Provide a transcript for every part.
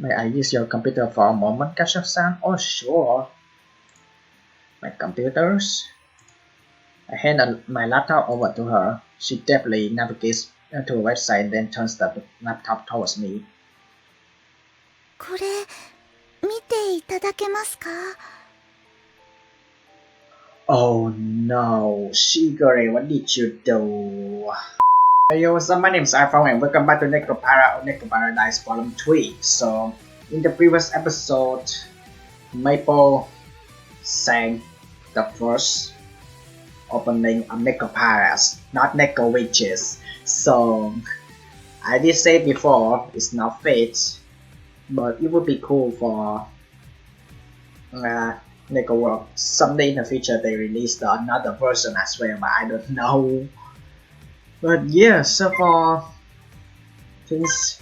May I use your computer for a moment, Kasha-san? Oh, sure. My computers. I hand my laptop over to her. She deftly navigates to a website, then turns the laptop towards me. これ、見ていただけますか? Oh no, Shigure, what did you do? Hey yo, what's up? My name is iPhong and welcome back to NEKOPARA or NEKOPARA Dice Volume 3. So, in the previous episode, Maple sang the first opening of NEKOPARAs, not Neko Witches. So, I did say before, it's not fit, but it would be cool for Neko World. Someday in the future they release another version as well, but I don't know. But yeah, so far, things,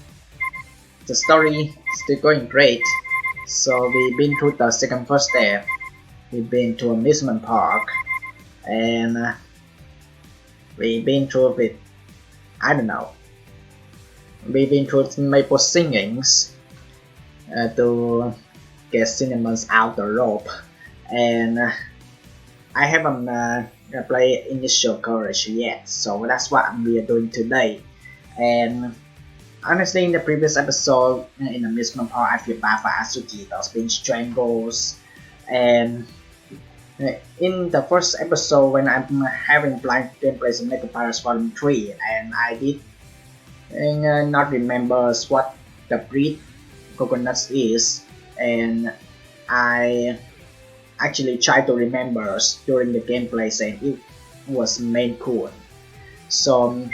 the story still going great. So we've been through the second first step. We've been to amusement park, and we've been through with, I don't know. We've been through Maple singings to get Cinnamons out the rope, and I haven't played Initial Courage yet, so that's what we are doing today. And honestly, in the previous episode, in Amusement Park, I feel bad for Asuki that's been strangled, and in the first episode when I'm having blind gameplays in NEKOPARA Volume 3, and I did not remember what the breed coconuts is, and I actually tried to remember during the gameplay and it was Maine Coon. So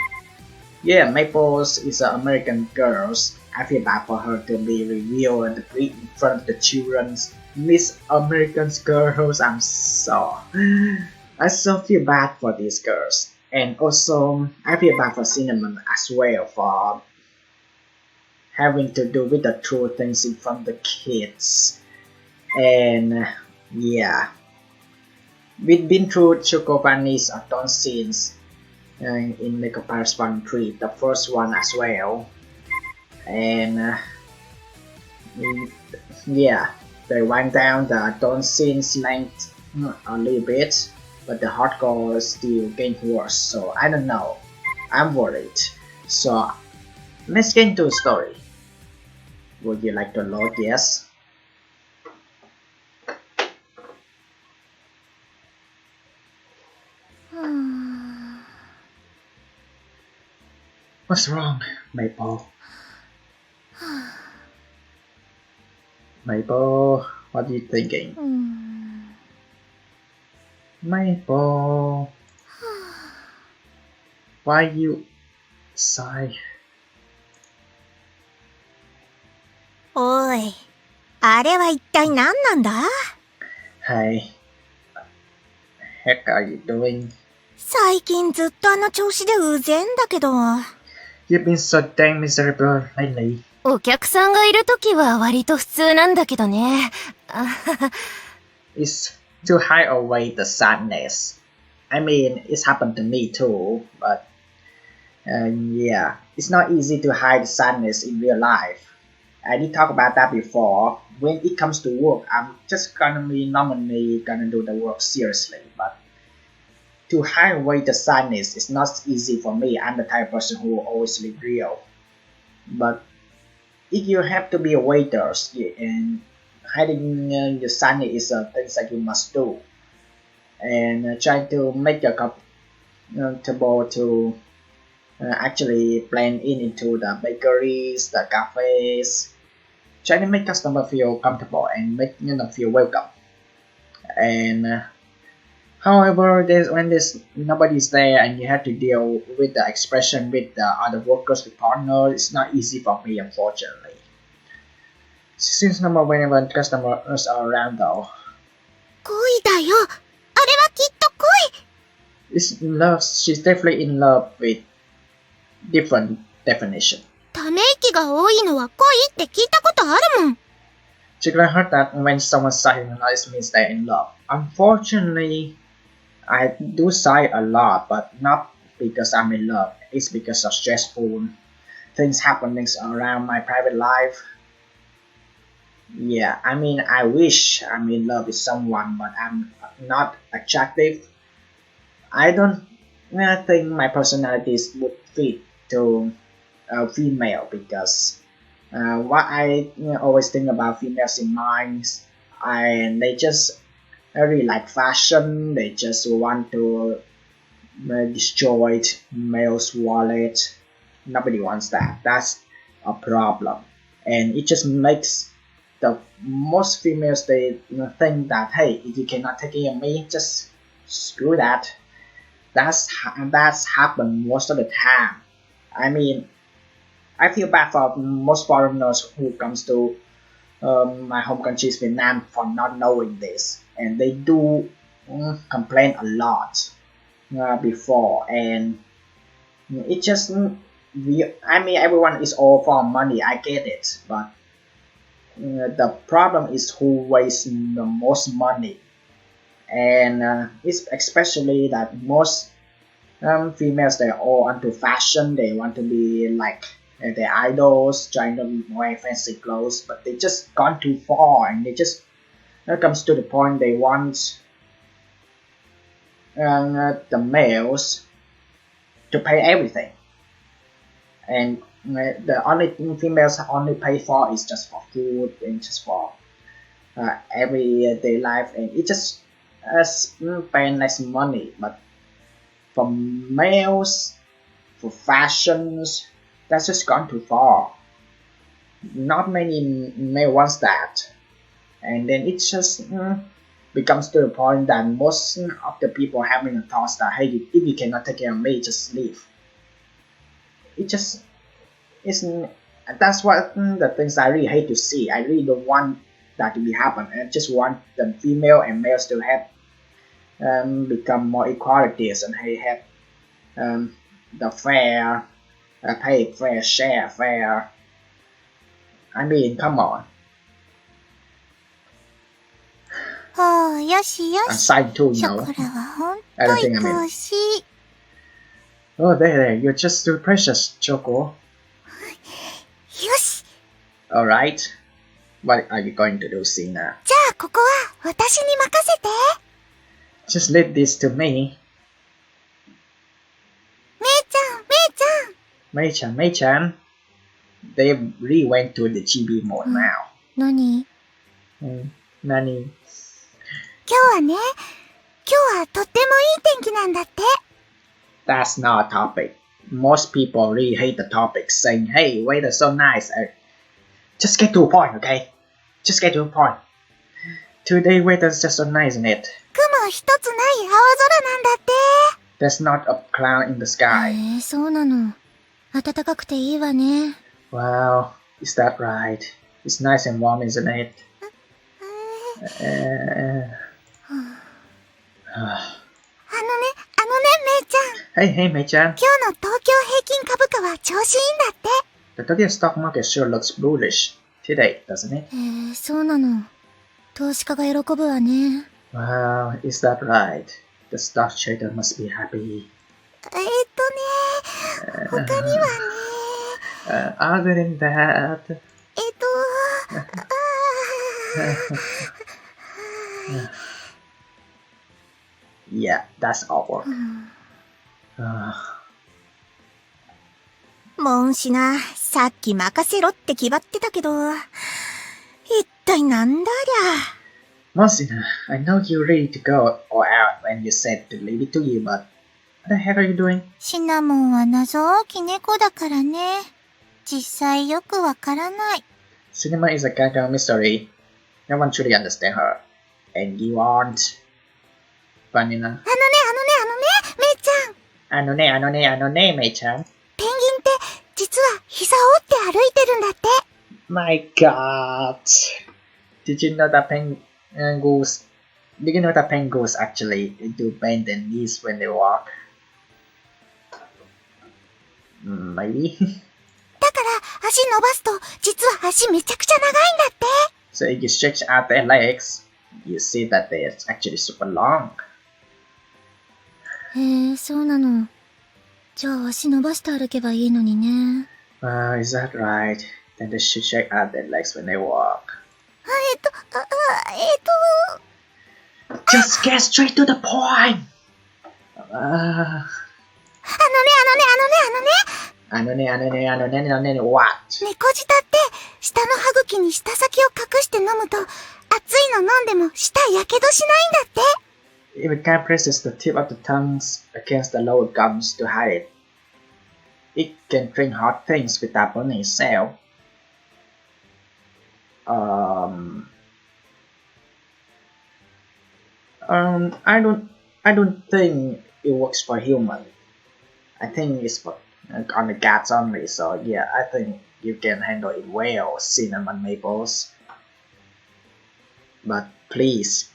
yeah, Maples is an American girl. I feel bad for her to be revealed and breed in front of the children's Miss American girls. I so feel bad for these girls. And also, I feel bad for Cinnamon as well for having to do with the true things in front of the kids. And yeah, we've been through Chocobani's Dawn scenes in NEKOPARA Volume 3, the first one as well. And yeah, they wind down the Dawn scenes length a little bit, but the hardcore still getting worse, so I don't know. I'm worried. So let's get into the story. Would you like to load? Yes. What's wrong, Maple? Maple, what are you thinking? Maple, why you sigh? おい、あれは一体何なんだ? Hey, heck are you doing? 最近ずっとあの調子でうぜえんだけど。You've been so dang miserable lately. お客さんがいるときは割と普通なんだけどね。It's to hide away the sadness. I mean, it's happened to me too, but yeah, it's not easy to hide the sadness in real life. I did talk about that before. When it comes to work, I'm just normally gonna do the work seriously, but to hide away the sadness is not easy for me. I'm the type of person who will always be real. But if you have to be a waiter, and hiding your sadness is a thing that you must do, and try to make your comfortable to actually blend into the bakeries, the cafes. Try to make customer feel comfortable and make feel welcome. And however, when there's nobody's there and you have to deal with the expression with the other workers, with partners, it's not easy for me, unfortunately. Since number whenever customers are around though. 恋だよ。あれはきっと恋。 It's love. She's definitely in love with different definition. ため息が多いのは恋って聞いたことあるもん。She can heard that when someone sighs in eyes means they're in love. Unfortunately, I do sigh a lot, but not because I'm in love. It's because of stressful things happening around my private life. Yeah, I mean, I wish I'm in love with someone, but I'm not attractive. I don't think my personalities would fit to a female because what I always think about females in minds, and they just really like fashion. They just want to destroy male's wallet. Nobody wants that. That's a problem, and it just makes the most females they think that hey, if you cannot take care of me, just screw that. That's happened most of the time. I mean, I feel bad for most foreigners who comes to my home country is Vietnam for not knowing this, and they do complain a lot before, and it just I mean everyone is all for money. I get it, but the problem is who wastes the most money, and it's especially that most females they're all into fashion. They want to be like their idols, trying to wear fancy clothes, but they just gone too far, and they just it comes to the point they want the males to pay everything, and the only thing females only pay for is just for food and just for everyday life, and it just spend less money. But for males, for fashions, that's just gone too far. Not many male wants that, and then it just becomes to the point that most of the people having a thought that hey, if you cannot take care of me, just leave. It just isn't. That's what the things I really hate to see. I really don't want that to be happen. I just want the female and males to have become more equalities and have the fair pay, fair share, fair. I mean, come on. おー、よしよ And し。 side two, ショ no. コラはほんと I don't 愛 think I お mean. しい。 Oh, there, you're just too precious, Choco. よし。 Alright. What are you going to do, Sina? じゃあここは私に任せて。 Just leave this to me. めいちゃん、めいちゃん。 Mei-chan. They really went to the chibi mode now. 何？ Nani? 今日はね、今日はとってもいい天気なんだって。 That's not a topic. Most people really hate the topic, saying, hey, weather's so nice. Just get to a point, okay? Just get to a point. Today weather's just so nice, isn't it? 雲一つない青空なんだって。 There's not a cloud in the sky. そうなの。暖かくていいわね。 Wow, is that right? It's nice and warm, isn't it? あのね、めいちゃん。 Hey, hey, Mei-chan. 今日の東京平均株価は調子いいんだって。 The Tokyo stock market sure looks bullish today, doesn't it? そうなの。投資家が喜ぶわね。 Wow, is that right? The stock trader must be happy. 他にはね。 Other than that... Yeah, that's all work. もんしな、さっき任せろって決まってたけど、一体なんだりゃ。 Monsina, I know you're ready to go all out when you said to leave it to you, but what the heck are you doing? シナモンは謎多き猫だからね。実際よくわからない。 Cinema is a kind of mystery. No one truly understands her. And you aren't. Funny na. めいちゃん。 Ano ne, Mei-chan. ペンギンって実は膝を折って歩いてるんだって。 My god. Did you know that penguins... Did you know that penguins actually do bend their knees when they walk? Maybe. だから足伸ばすと実は足めちゃくちゃ長いんだって。 So if you stretch out their legs, you see that they're actually super long. へえ、そうなの。じゃあ足伸ばして歩けばいいのにね。 Is that right? Then they should check out their legs when they walk. Just get straight to the point! あのね、what? 猫舌って舌の歯茎に舌先を隠して飲むと熱いの飲んでも舌やけどしないんだって。 If a guy presses the tip of the tongue against the lower gums to hide it can drink hot things without burning itself. I don't think it works for human. I think it's for on the cats only. So yeah, I think you can handle it well, cinnamon maples. But please,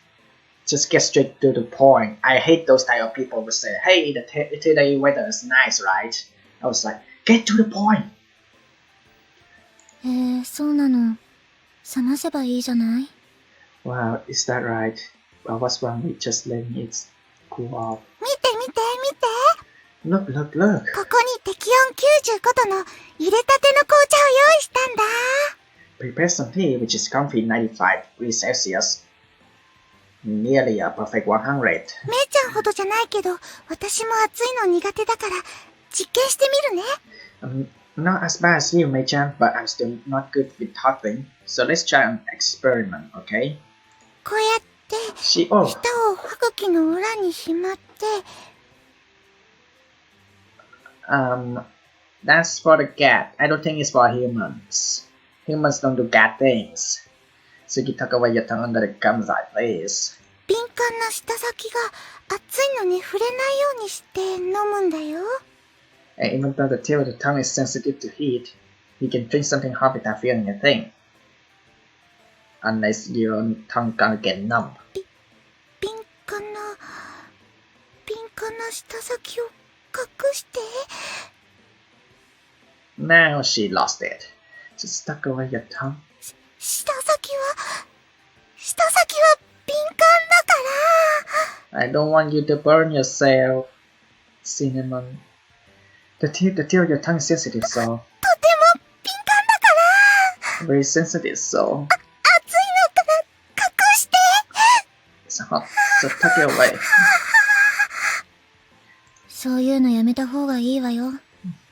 just get straight to the point. I hate those type of people who say, "Hey, today weather is nice, right?" I was like, get to the point. そうなの。冷ませばいいじゃない？ Wow, is that right? Well, what's wrong with just letting it cool off? 見て見て見て。 Look, look, look. ここに適温95度の入れたての紅茶を用意したんだ。 Prepare some tea which is comfy 95 degrees Celsius. Nearly a perfect 100. めいちゃんほどじゃないけど、私も暑いの苦手だから実験してみるね。Not as bad as you, Mei-chan, but I'm still not good with hot thing. So let's try an experiment, okay? こうやって舌を歯茎の裏にしまって。That's for the cat. I don't think it's for humans. Humans don't do cat things. So you tuck away your tongue under the gums like this. 敏感な舌先が熱いのに触れないようにして飲むんだよ。And even though the tip of the tongue is sensitive to heat, you can drink something hot without feeling a thing. Unless your tongue gonna get numb. 敏感な舌先を隠して。Now she lost it. Just tuck away your tongue. 舌先は敏感だから。I don't want you to burn yourself, Cinnamon. The tip of your tongue is sensitive, so. とても敏感だから。 Very sensitive, so. 熱いのから隠して。 It's hot, so tuck it away. そういうのやめた方がいいわよ。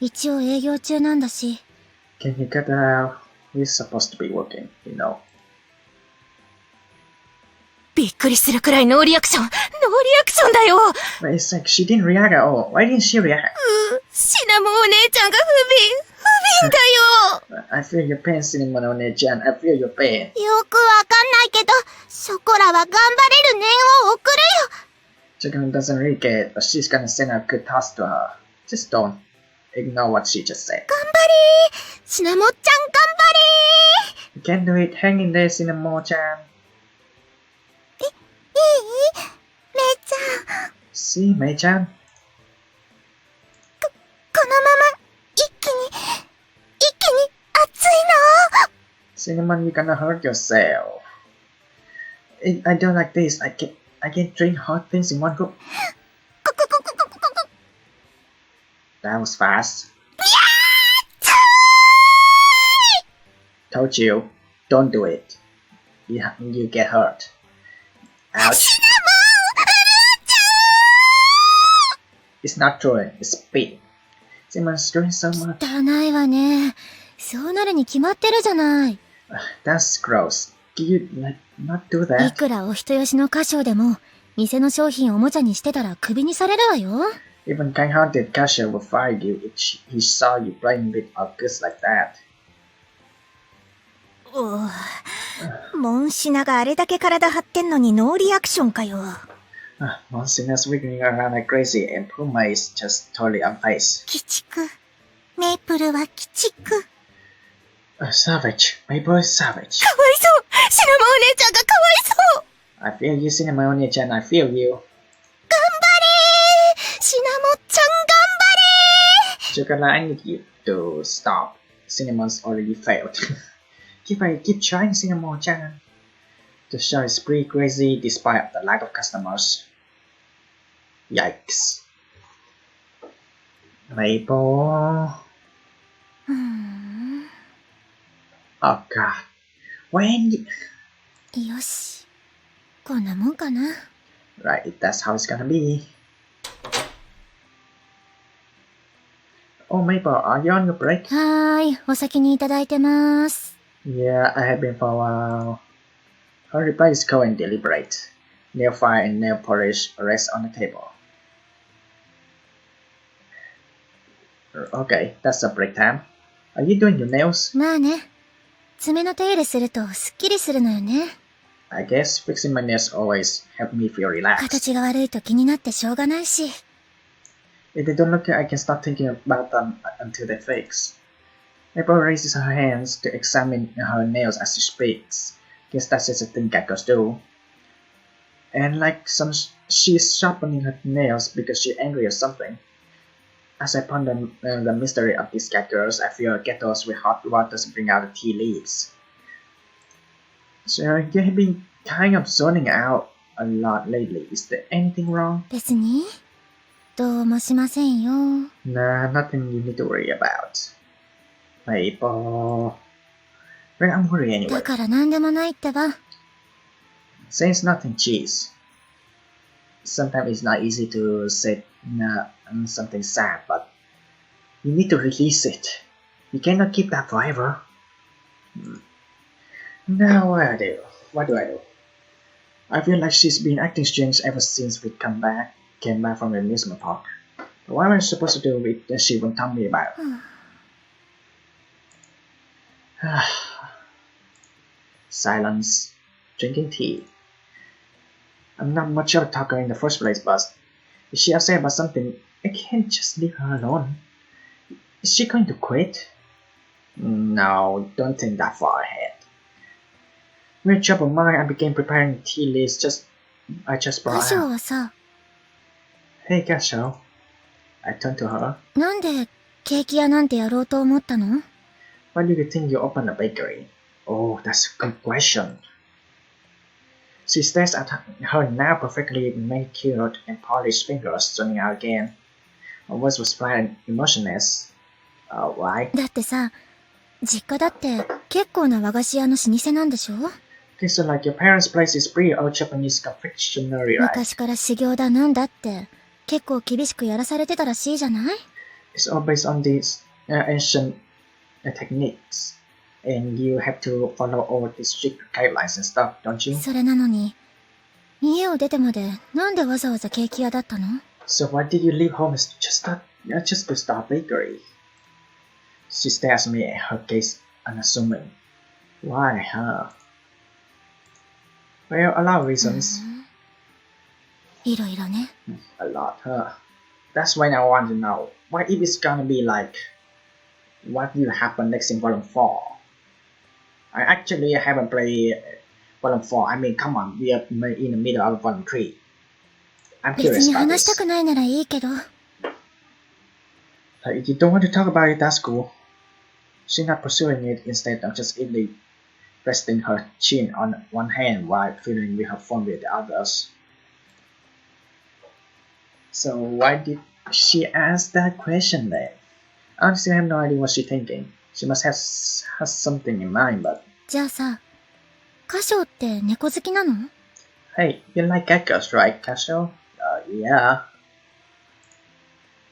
一応営業中なんだし。Can you cut that out? We're supposed to be working, you know. びっくりするくらいノーリアクションだよ。 But it's like she didn't react at all. Why didn't she react? シナモンお姉ちゃんが不憫だよ。 I feel your pain, Cinnamon One-chan. I feel your pain. よくわかんないけど、ショコラは頑張れる念を送るよ。 Chicken doesn't really get it, but she's gonna send a good task to her. Just don't ignore what she just said. 頑張れー。シナモちゃん頑張れー。 You can do it. Hang in there, Cinnamon-chan. いい？めいちゃん。 See, Mei-chan? このまま一気に熱いの？ Cinnamon, you're gonna hurt yourself. I don't like this. I can't drink hot things in one go. That was fast. Told you, don't do it. You get hurt. Ouch. It's not throwing, it's spitting. Simmon's doing so much. 汚いわね。そうなるに決まってるじゃない。That's gross. Can you not do い that? くらお人よしの歌唱でも、店の商品をおもちゃにしてたらクビにされるわよ。Even kind-hearted cashier will fire you if he saw you playing with our goods like that. モンシナがあれだけ体張ってんのにノーリアクションかよ。Monsignor's wiggling around like crazy and Puma is just totally unfazed. 鬼畜。メイプルは鬼畜。Savage. Maple is savage. かわいそう。シナモンお姉ちゃんがかわいそう。 I feel you, Cinnamon One-chan. I feel you. 頑張れー。シナモちゃん頑張れー。 Chocolate, I need you to stop. Cinnamon's already failed. keep trying, Cinnamon-chan. The show is pretty crazy despite the lack of customers. Yikes. Maple. Oh god. よし。こんなもんかな。Right, that's how it's gonna be. Oh, Maple, are you on your break? はーい、お先にいただいてます。Yeah, I have been for a while. Her reply is cold and deliberate. Nail file and nail polish rest on the table. Okay, that's a break time. Are you doing your nails? まあね。爪の手入れするとすっきりするのよね。I guess fixing my nails always help me feel relaxed. 形が悪いと気になってしょうがないし。If they don't look good, I can start thinking about them until they fix. April raises her hands to examine her nails as she speaks. Guess that's just a thing Catgirls do. And like she's sharpening her nails because she's angry or something. As I ponder the mystery of these Catgirls, I feel kettles with hot water bring out the tea leaves. So you have been kind of zoning out a lot lately. Is there anything wrong? 別にどうもしませんよ。Nah, nothing you need to worry about. Maple. Well, I'm worried anyway. だからなんでもないってば。Says nothing, cheese. Sometimes it's not easy to say something sad, but you need to release it. You cannot keep that forever. Now what do I do? What do I do? I feel like she's been acting strange ever since we came back from the amusement park. But what am I supposed to do with that she won't tell me about? Silence. Drinking tea. I'm not much of a talker in the first place, but if she upset about something, I can't just leave her alone. Is she going to quit? No, don't think that far ahead. With a troubled mind, I began preparing the tea list I just 歌 brought 唱 out. はさ、 Hey, Gasho. I turned to her. なんでケーキ屋なんてやろうと思ったの？ Why do you think you opened a bakery? Oh, that's a good question. She stares at her now perfectly manicured and polished fingers, zoning out again. Her voice was flat and emotionless. Why? だってさ、実家だって結構な和菓子屋の老舗なんでしょ？ Okay, so like your parents' place is pretty old Japanese confectionery, right? 昔から修行だなんだって結構厳しくやらされてたらしいじゃない？ It's all based on these ancient techniques. And you have to follow all the strict guidelines and stuff, don't you? それなのに、家を出てまでなんでわざわざケーキ屋だったの？ So why did you leave home just to start bakery? She stares at me at her gaze unassuming. Why, huh? Well, a lot of reasons. いろいろね。 A lot, huh? That's when I want to know. What if it's gonna be like... What will happen next in Volume 4? I actually haven't played Volume 4. I mean, come on, we are in the middle of Volume 3. I'm 別 curious に about 話した this. くないならいいけど。 If you don't want to talk about it, that's cool. She's not pursuing it instead of just idly resting her chin on one hand while fiddling with her phone with the others. So why did she ask that question then? Honestly, I have no idea what she's thinking. She must have has something in mind, but... じゃあさ、歌唱って猫好きなの？ Hey, you like Catgirls, right, Casho? Yeah.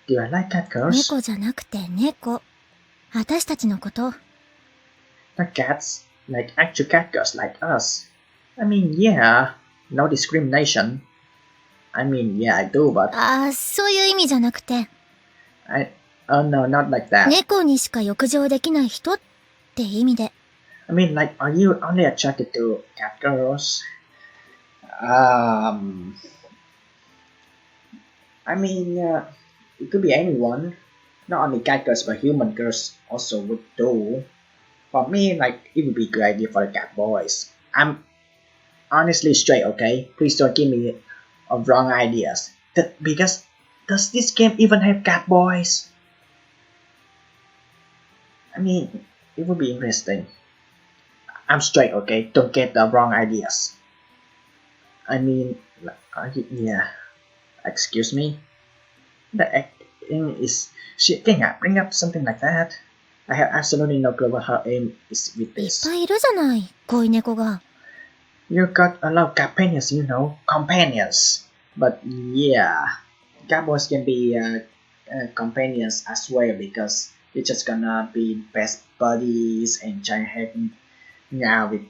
Do I like Catgirls? 猫じゃなくて猫。私たちのこと。Not cats. Like actual catgirls like us. I mean, yeah. No discrimination. I mean, yeah, I do, but... ああ、そういう意味じゃなくて、 Oh no, not like that. 猫にしか浴場できない人って意味で。I mean, like, are you only attracted to catgirls? I mean, it could be anyone. Not only catgirls, but human girls also would do. For me, like, it would be a good idea for the cat boys. I'm honestly straight, okay? Please don't give me wrong ideas. Because, does this game even have cat boys? I mean, it would be interesting. I'm straight, okay? Don't get the wrong ideas. I mean, yeah. Excuse me? The acting is... She can't bring up something like that. I have absolutely no clue what her aim is with いっ this. ぱいいるじゃない、恋猫が。You got a lot of companions, you know, companions. But yeah, Catboys can be companions as well because you're just gonna be best buddies and try hanging out with.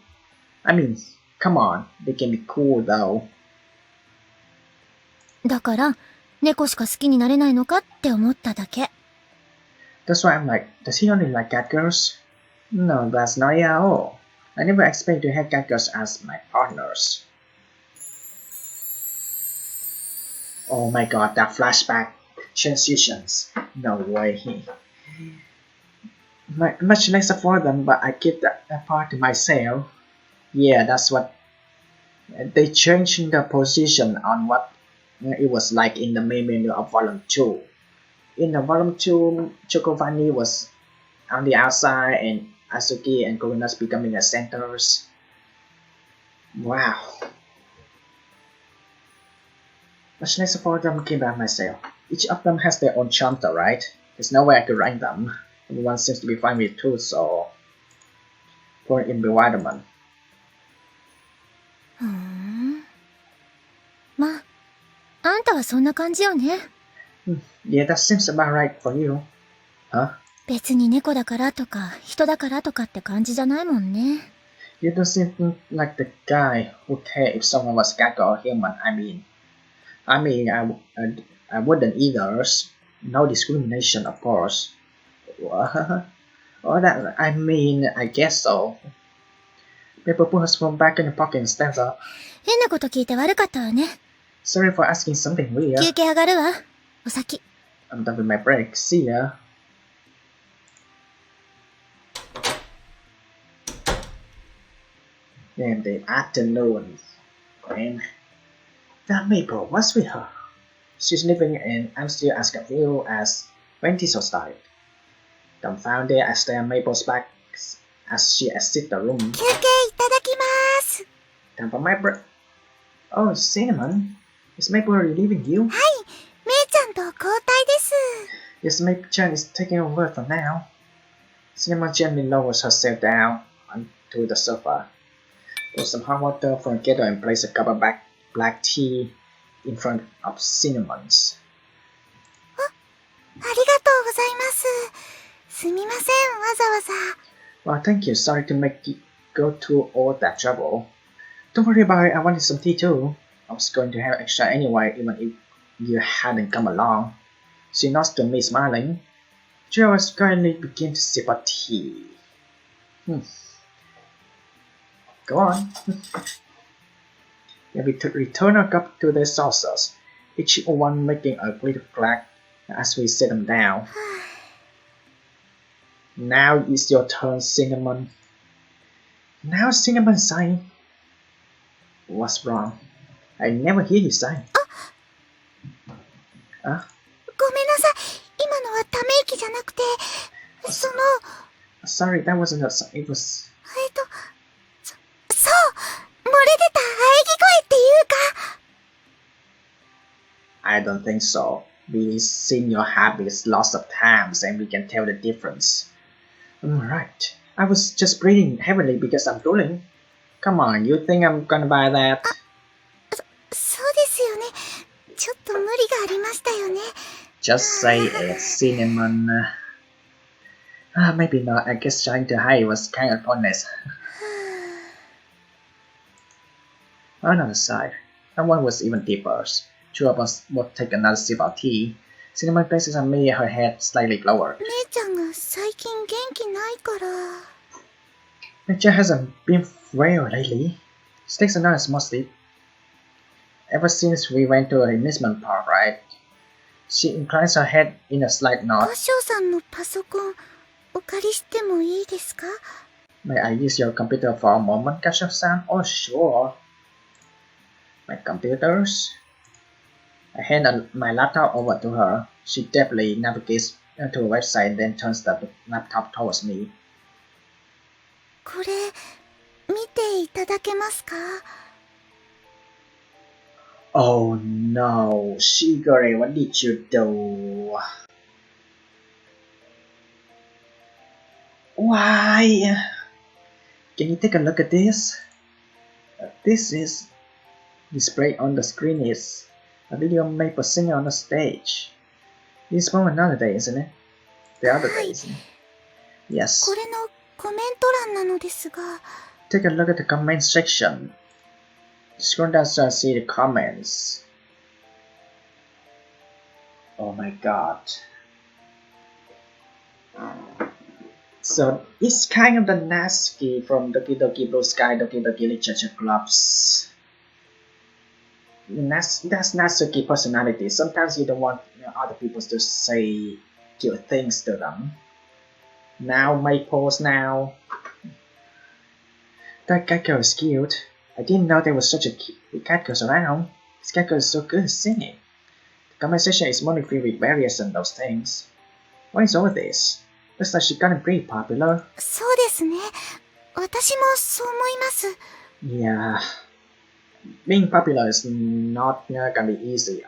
I mean, come on, they can be cool though. だから、猫しか好きになれないのかって思っただけ。That's why I'm like, does he only like catgirls? No, that's not it at all. I never expect to have catgirls as my partners. Oh my god, that flashback transitions. No way. Much nicer for them, but I keep that part to myself. Yeah, that's what they changed the position on what it was like in the main menu of Volume 2. In the Volume 2, Chokovani was on the outside and Asuki and Korunas becoming the centers. Wow. Much nicer for them came by myself. Each of them has their own chapter, right? There's no way I could rank them. Everyone seems to be fine with too, so for environment. ふーん。まあ、あんたはそんな感じよね。Yeah, that seems about right for you. Huh? 別に猫だからとか、人だからとかって感じじゃないもんね。You don't seem like the guy who cared if someone was cat or human. I wouldn't either. No discrimination, of course. Oh, that I guess so. Paper put his phone back in the pocket and stands up. 変なこと聞いて悪かったわね。Sorry for asking something weird. 休憩上がるわ。お先。I'm done with my break. See ya. Damn, the afternoon. Man. That Maple, what's with her? She's leaving and I'm still as confused as when Tissot started. Dumbfounded, I stare at Maple's back as she exits the room. 休憩いただきます。 Time for my break. Oh, Cinnamon. Is Maple really leaving you? はい、めいちゃんと交代です。 Yes, Maple-chan is taking over for now. Cinnamon gently lowers herself down onto the sofa. Pours some hot water from a kettle and places a cup of black tea in front of Cinnamon's. ありがとうございます。すみません、わざわざ。 Well, thank you. Sorry to make you go through all that trouble. Don't worry about it. I wanted some tea too. I was going to have extra anyway, even if you hadn't come along. She nods to me, smiling. Joe was currently beginning to sip her tea. Go on. Then we return our cup to their saucers, each one making a little crack as we set them down. Now it's your turn, Cinnamon. Now Cinnamon sighing. What's wrong? I never hear you sigh. ごめんなさい。今のはため息じゃなくて、Sorry, that wasn't a sigh. It was... そう漏れ出た喘ぎ声っていうか。 I don't think so. We've seen your habits lots of times and we can tell the difference. Right. I was just breathing heavily because I'm drooling. Come on, you think I'm gonna buy that? そうですよね。ちょっと無理がありましたよね。 Just say it, Cinnamon. Maybe not. I guess trying to hide was kind of pointless. On the other side, that one was even deeper. Two of us would take another sip of tea. Cinnamon places on me, her head slightly lowered. 姉ちゃんが最近元気ないから。 Nature hasn't been well lately. She takes another small sleep. Ever since we went to an amusement park, right? She inclines her head in a slight 合 nod. 唱さんのパソコン、お借りしてもいいですか？ May I use your computer for a moment, Kasho-san? Oh, sure. My computers? I hand my laptop over to her. She deftly navigates to a website, then turns the laptop towards me. これ、見ていただけますか？ Oh no, Shigure, what did you do? Why? Can you take a look at this? This is displayed on the screen is a video of Maple singing on the stage. This is from another day, isn't it? The other day, isn't it? Yes. これのコメント欄なのですが、 Take a look at the comment section. Scroll down to see the comments. Oh my god. So it's kind of the Natsuki from Doki Doki Blue Sky Doki Doki Literature Clubs. That's Natsuki personality. Sometimes you don't want other people to say good things to them. Now Maples now. That Catgirl is cute. I didn't know there was such a cute Catgirls around. This Catgirl is so good at singing. The conversation is mostly filled with various and those things. What is all this? Looks like she's gotten pretty popular. そうですね。私もそう思います。 Yeah. Being popular is not gonna be easy.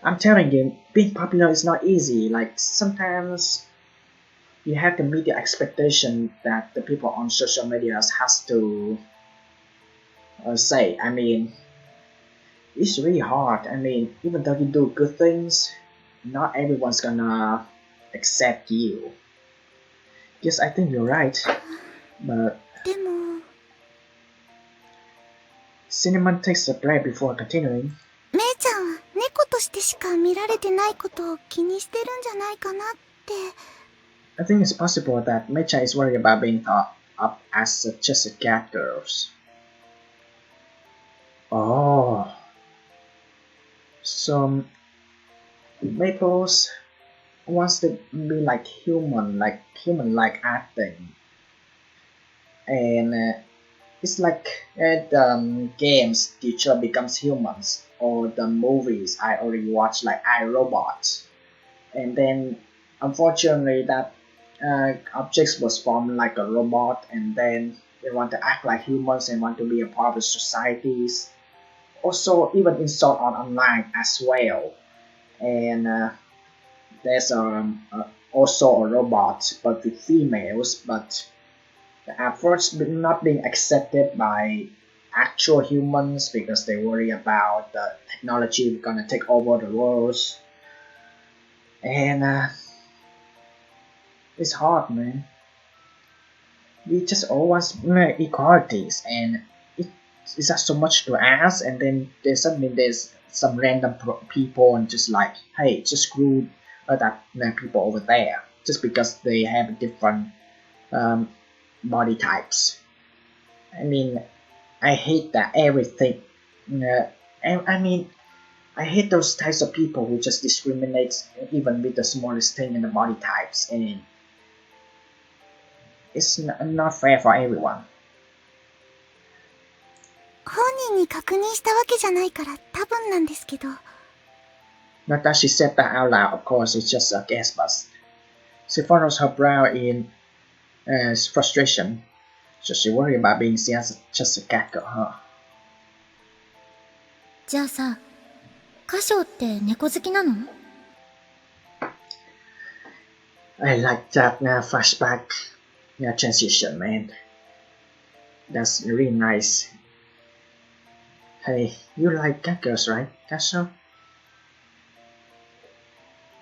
I'm telling you, being popular is not easy. Like sometimes you have to meet the expectation that the people on social media has to say. I mean, it's really hard. I mean, even though you do good things, not everyone's gonna accept you. Yes, I think you're right. But でも、 Cinnamon takes a break before continuing. めいちゃんは猫としてしか見られてないことを気にしてるんじゃないかなって。 I think it's possible that Mecha is worried about being thought up as just a Catgirls. Oh. So Maples wants to be like human-like acting. And it's like the games teacher becomes humans, or the movies I already watched like iRobot. And then unfortunately that objects was formed like a robot, and then they want to act like humans and want to be a part of societies. Also even installed on online as well. And there's also a robot but with females, but at first not being accepted by actual humans because they worry about the technology gonna take over the world. And it's hard, man. We just always equalities, and it's just so much to ask, and then there's some random people and just like, hey, just screw that people over there just because they have different body types. I mean, I hate that everything. I mean, I hate those types of people who just discriminate even with the smallest thing in the body types, and it's not fair for everyone. 本人に確認したわけじゃないから多分なんですけど。 Not that she said that out loud, of course, it's just a guess, but she furrows her brow in frustration. So she worried about being seen as just a catgirl, huh? じゃあさ、歌唱って猫好きなの？ I like that flashback transition, man. That's really nice. Hey, you like Catgirls, right? Kasho?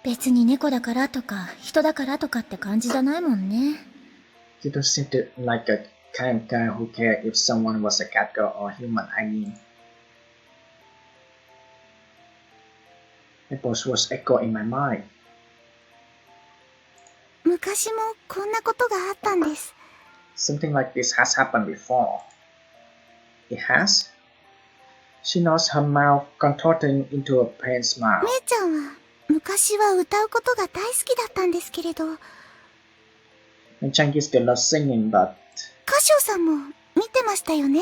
別に猫だからとか人だからとかって感じじゃないもんね。 You don't seem to like a kind of guy who cared if someone was a catgirl or human, I mean. It was echo in my mind. 昔もこんなことがあったんです。 Something like this has happened before. It has? She nods her mouth, contorting into a pained smile. めいちゃんは昔は歌うことが大好きだったんですけれど、 And Chunky still loves singing, but 歌唱さんも見てましたよね、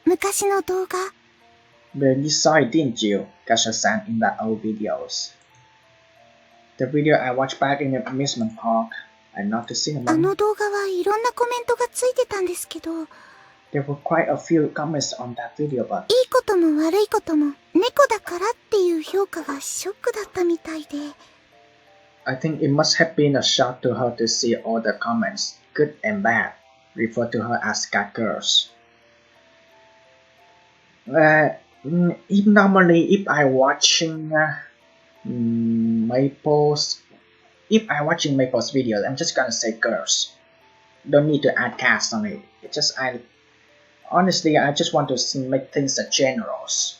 昔の動画。 you saw it, didn't you? Kasha-san in the old videos. The video I watched back in the amusement park. I'm not to sing あ along. の動画はいろんなコメントがついてたんですけど、いい There were quite a few comments on that video, but ことも悪いことも猫だからっていう評価がショックだったみたいで。 I think it must have been a shock to her to see all the comments, good and bad, refer to her as Catgirls. If normally if I watching Maple's if I watching Maple's videos, I'm just gonna say girls. Don't need to add cast on it. It's just I honestly I just want to make things a generals,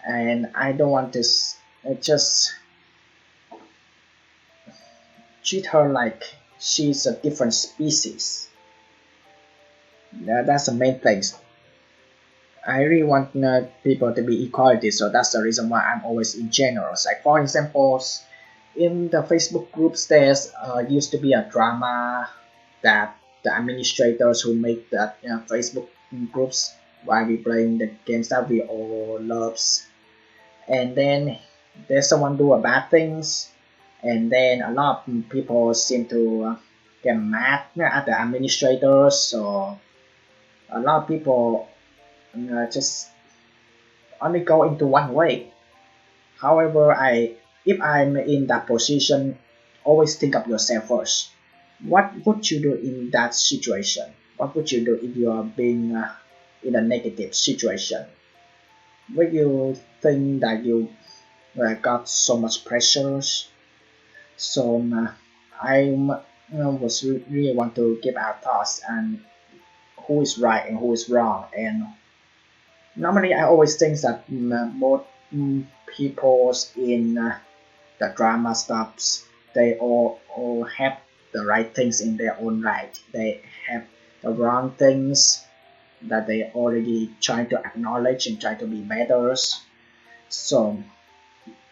and I don't want to just treat her like she's a different species. That's the main thing. I really want people to be equality, so that's the reason why I'm always in generals. Like for example, in the Facebook groups, there's used to be a drama that the administrators who make that Facebook groups while we playing the games that we all loves, and then there's someone do a bad things, and then a lot of people seem to get mad at the administrators. So a lot of people just only go into one way. However, if I'm in that position, always think of yourself first. What would you do in that situation? What would you do if you are being in a negative situation? Would you think that you got so much pressures? So I was really want to give our thoughts and who is right and who is wrong. And normally I always think that most people in the drama stuffs, they all have the right things in their own right. They have the wrong things that they already trying to acknowledge and try to be better. So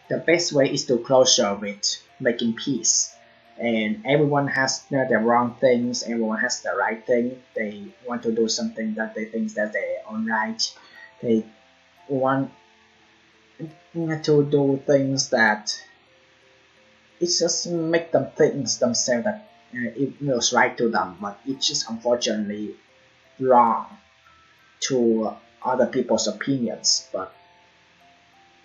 the best way is to closure with making peace. And everyone has the wrong things, everyone has the right thing. They want to do something that they think that their own right. They want to do things that it just make them think themselves that it feels right to them, but it's just unfortunately wrong to other people's opinions. But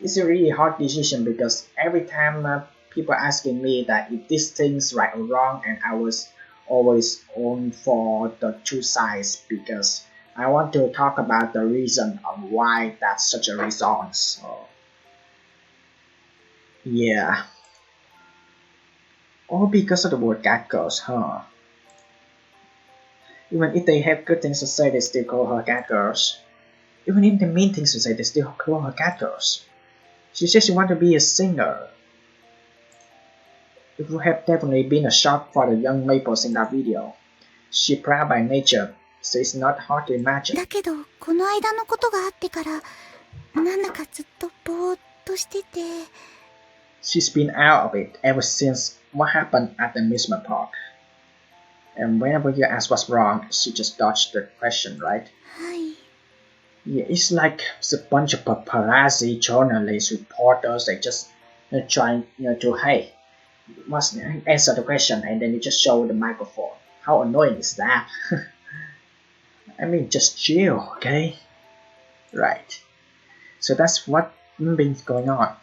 it's a really hard decision because every time people asking me that if this thing's right or wrong, and I was always on for the two sides because I want to talk about the reason of why that's such a result. So yeah, all because of the word Catgirls, huh? Even if they have good things to say, they still call her Catgirls. Even if they mean things to say, they still call her Catgirls. She says she wants to be a singer. It would have definitely been a shock for the young Maples in that video. She's proud by nature, so it's not hard to imagine. だけど、この間のことがあってから、なんだかずっとぼーっとしてて。She's been out of it ever since what happened at the amusement park. And whenever you ask what's wrong, she just dodged the question, right? はい。 Yeah, it's like a bunch of paparazzi, journalists, reporters. They just trying to hey, must answer the question, and then you just show the microphone. How annoying is that? I mean, just chill, okay? Right. So that's what been going on.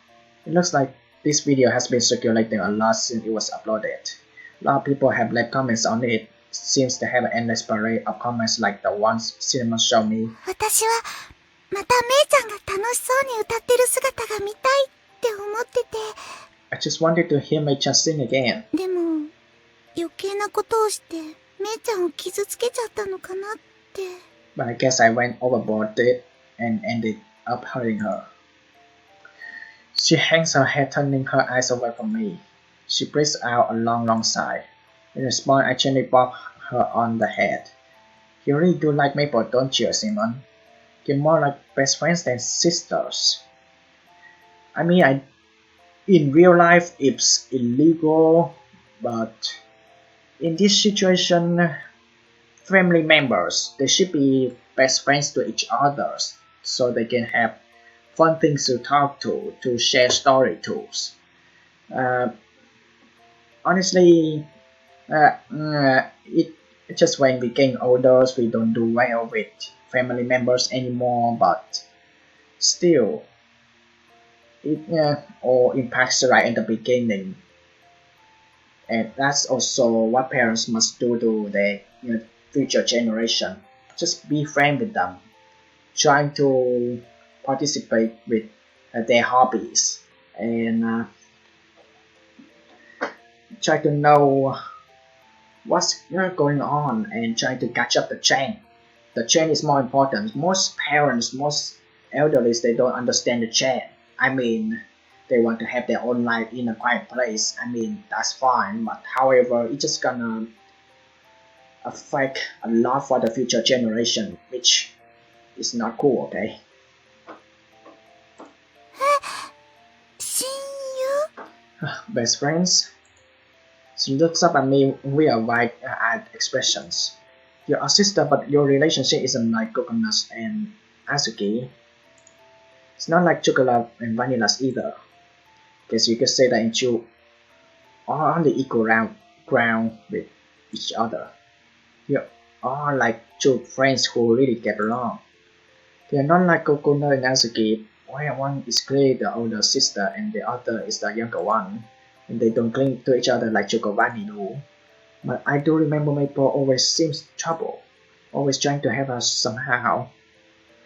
It looks like this video has been circulating a lot since it was uploaded. A lot of people have left comments on it. Seems to have an endless parade of comments like the ones Cinema showed me. 私は、まためいちゃんが楽しそうに歌ってる姿が見たいって思ってて。I just wanted to hear Mei-chan sing again. でも、余計なことをして、めいちゃんを傷つけちゃったのかなって。But I guess I went overboard it and ended up hurting her. She hangs her head, turning her eyes away from me. She breathes out a long sigh. In response, I gently bop her on the head. You really do like Maple, don't you, Simon? You're more like best friends than sisters. I mean, in real life, it's illegal, but in this situation, family members, they should be best friends to each other, so they can have fun things to talk to share story tools. Honestly, it just when we get older, we don't do well with family members anymore. But still, it all impacts right in the beginning, and that's also what parents must do to their future generation. Just be friend with them, trying to participate with their hobbies and try to know what's going on and try to catch up the chain. The chain is more important. Most parents, most elderly, they don't understand the chain. I mean, they want to have their own life in a quiet place. I mean, that's fine, but however, it's just gonna affect a lot for the future generation, which is not cool, okay? 親 Best friends? She looks up at me with a wide-eyed expressions. You're a sister, but your relationship isn't like coconuts and azuki. It's not like chocolate and vanillas either. Guess you could say that you are on the equal ground with each other. You are like two friends who really get along. They are not like coconut and azuki, where one is clearly the older sister and the other is the younger one, and they don't cling to each other like Chocobani do. But I do remember Maple always seems trouble, always trying to help us somehow,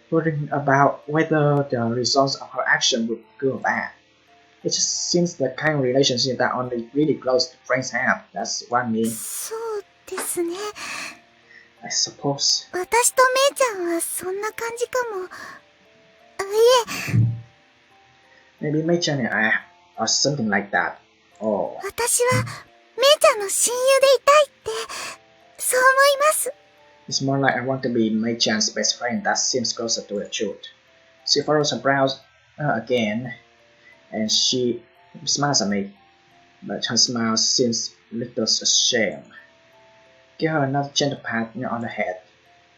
worrying about whether the results of her action would be good or bad. It just seems the kind of relationship that only really close friends have. That's what I mean. そうですね。 I suppose. 私とめいちゃんはそんな感じかも。いえ、 Maybe Mei-chan and I are something like that. Oh, 私はめいちゃんの親友でいたいって、そう思います。 it's more like I want to be Mei-chan's best friend. That seems closer to the truth. She furrows her brows again, and she smiles at me, but her smile seems a little ashamed. Give her another gentle pat on the head.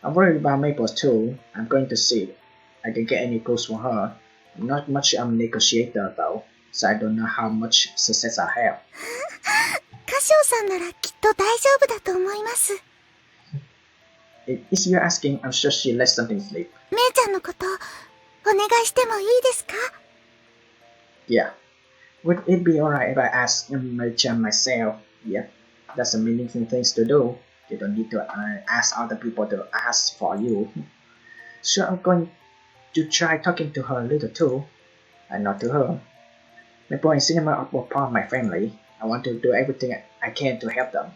I'm worried about Maple too. I'm going to see if I can get any clues from her. I'm not much of a negotiator though, so I don't know how much success I have. カシオさんならきっと大丈夫だと思います。 If you're asking, I'm sure she let something slip. めいちゃんのことお願いしてもいいですか？ Yeah. Would it be alright if I ask Mei-chan myself? Yep. That's a meaningful thing to do. You don't need to ask other people to ask for you. So I'm going to try talking to her a little too. And not to her. Maple and Cinema are both part of my family. I want to do everything I can to help them.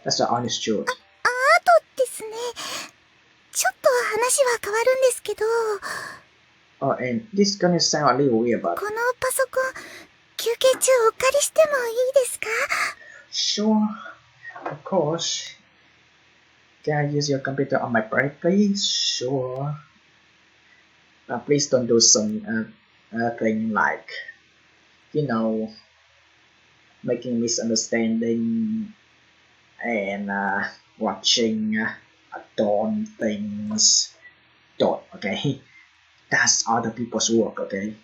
That's the honest truth. あとですね、ちょっと話は変わるんですけど、 Oh, and this is gonna sound a little weird, but このパソコン休憩中お借りしてもいいですか？ sure, of course. Can I use your computer on my break, please? Sure. Please don't do some thing like, you know, making misunderstanding and watching adorn things. Don't, okay? That's other people's work, okay?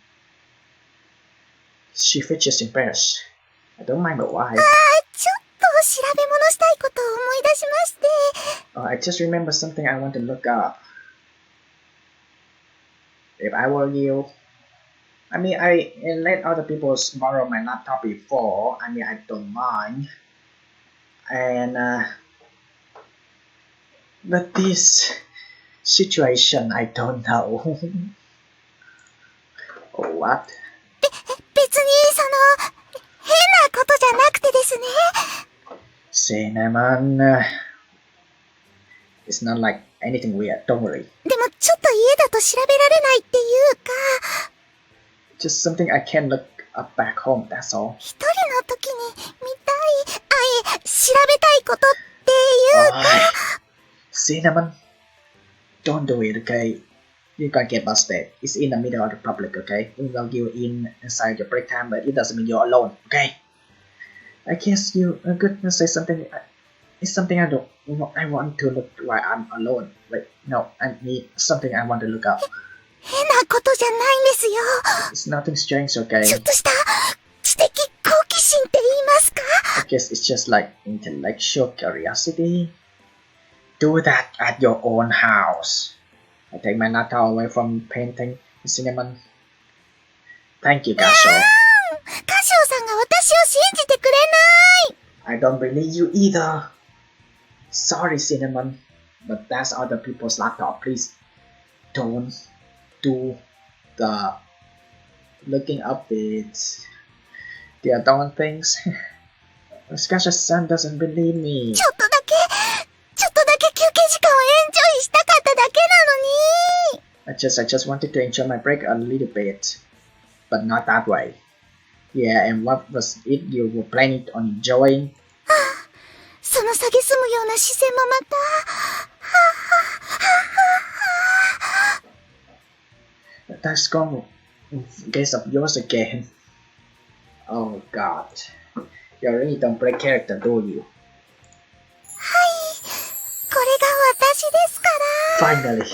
She fidgets embarrassed. I don't mind, but why? ちょっと調べ物したいことを思い出しまして。 I just remember something I want to look up. If I were you, I mean, I let other people borrow my laptop before. I mean, I don't mind. And but this situation, I don't know. What? 別に変なことじゃなくてですね。 Cinnamon. It's not like anything weird. Don't worry. でもちょっと家だと調べられないっていうか、 Just something I can look up back home. That's all. 一人の時に見たい、調べたいことっていうか。 Cinnamon. Don't do it, okay? You're gonna get busted. It's in the middle of the public, okay? Even though you're inside your break time, but it doesn't mean you're alone, okay? I guess you are gonna say something. It's something I want to look while I'm alone. Like, no, I need something I want to look up. 変なことじゃないんですよ。 It's nothing strange, okay? ちょっとした知的好奇心って言いますか？ I guess it's just like intellectual curiosity. Do that at your own house. I take my laptop away from painting Cinnamon. Thank you, Gasho. カシオさんが私を信じてくれない。 I don't believe you either. Sorry, Cinnamon, but that's other people's laptop. Please don't do the looking upbeat, the adorned things. Scott's son doesn't believe me. ちょっとだけ休憩時間をエンジョイしたかっただけなのに。I just wanted to enjoy my break a little bit, but not that way. Yeah, and what was it you were planning on enjoying? その蔑むような視線もまた。That's gone gaze of yours again. Oh god. You really don't break character, do you? これが私ですか Finally.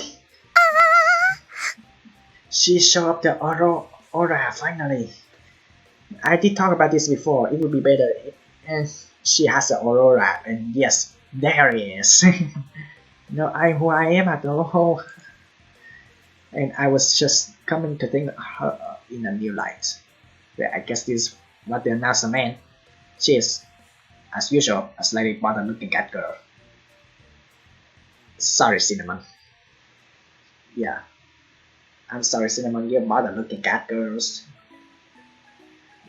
She showed up the aura, finally. I did talk about this before. It would be better. And she has an aurora. And yes, there it is. No, who I am at all. And I was just coming to think of her in a new light. Well, I guess this is what the announcer meant. She is, as usual, a slightly bothered looking Catgirl. Sorry, Cinnamon. Yeah. I'm sorry, Cinnamon, you're bothered looking Catgirls.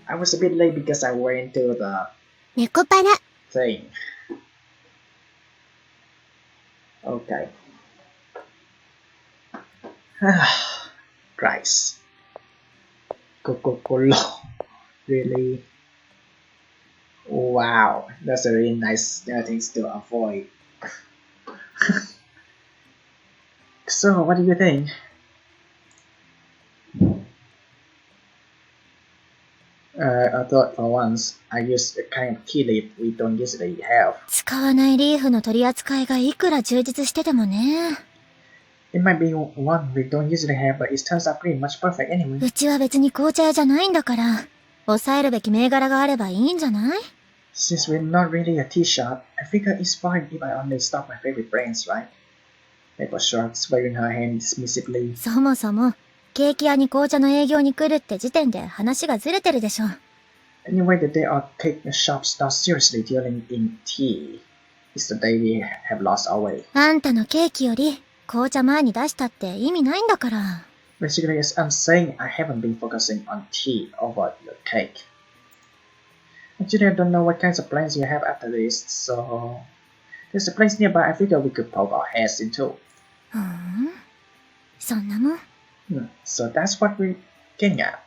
I was a bit late because I went to the ネコパラ。 thing. Okay. Christ. Coca-Cola. Really? Wow, that's a really nice things to avoid. So, what do you think? I thought for once I used a kind of key leaf we don't usually have. 使わないリーフの取り扱いがいくら充実しててもね。It might be one we don't usually have, but it turns out pretty much perfect anyway. うちは別に紅茶屋じゃないんだから、抑えるべき銘柄があればいいんじゃない？ Since we're not really a tea shop, I figure it's fine if I only stock my favorite brands, right? Maple shrugs, waving her hand dismissively. そもそも、ケーキ屋に紅茶の営業に来るって時点で話がずれてるでしょ。Anyway, the day our cake shop starts seriously dealing in tea is the day we have lost our way. あんたのケーキより、紅茶前に出したって意味ないんだから。Basically, as I'm saying, I haven't been focusing on tea over your cake. Actually, I don't know what kinds of plans you have after this, so there's a place nearby I figure we could poke our heads into. ふん、そんなもん。So that's what we're getting at.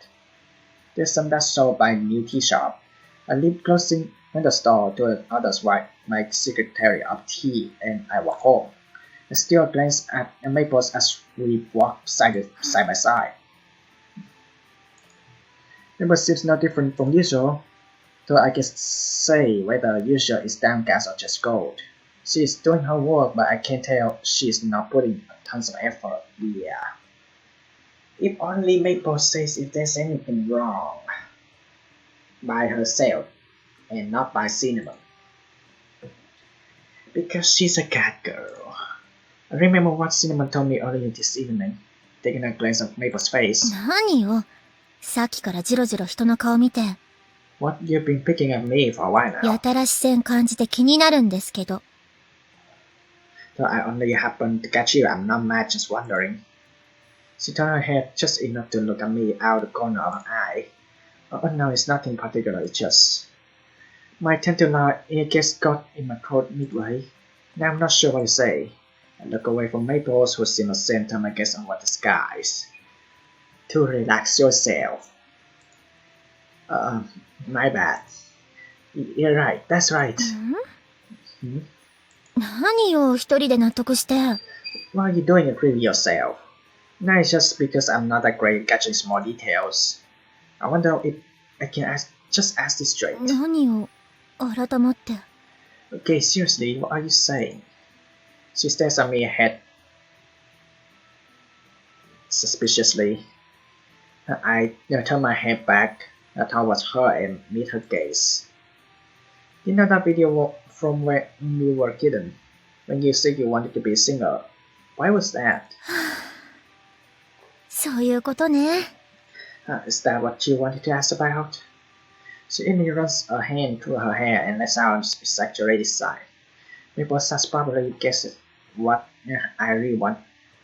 There's some that's sold by a new tea shop. I live closing when the store to others right, my secretary of tea, and I walk home. I still glance at Maples as we walk side by side. Maples seems no different from usual, though I can say whether usual is downcast or just cold. She is doing her work, but I can tell she's not putting tons of effort. Yeah. If only Maple says if there's anything wrong by herself and not by Cinnamon. Because she's a cat girl. I remember what Cinnamon told me earlier this evening, taking a glance at Maple's face. 何よ。さっきからジロジロ人の顔見て。What you've been picking at me for a while now. やたら視線感じて気になるんですけど。Though I only happened to catch you, I'm not mad, just wondering. She turned her head just enough to look at me out the corner of her eye. Oh no, it's nothing particular, it's just... My tentacular earcase got in my throat midway. Now I'm not sure what to say. I look away from Maples, who seemed to center my gaze over the skies. To relax yourself. My bad. You're right, that's right. 何よ、一人で納得して。Why are you doing it really yourself? No, it's just because I'm not that great at catching small details. I wonder if I can just ask this straight. 何を、改まって。Okay, seriously, what are you saying? She stares at me ahead suspiciously. I turn my head back towards her and meet her gaze. You know that video from when you were a kid, when you said you wanted to be a singer? Why was that? そういうことね。Is that what you wanted to ask about? She immediately runs a hand through her hair and lets out an exaggerated sigh. Maple has probably guessed what I really want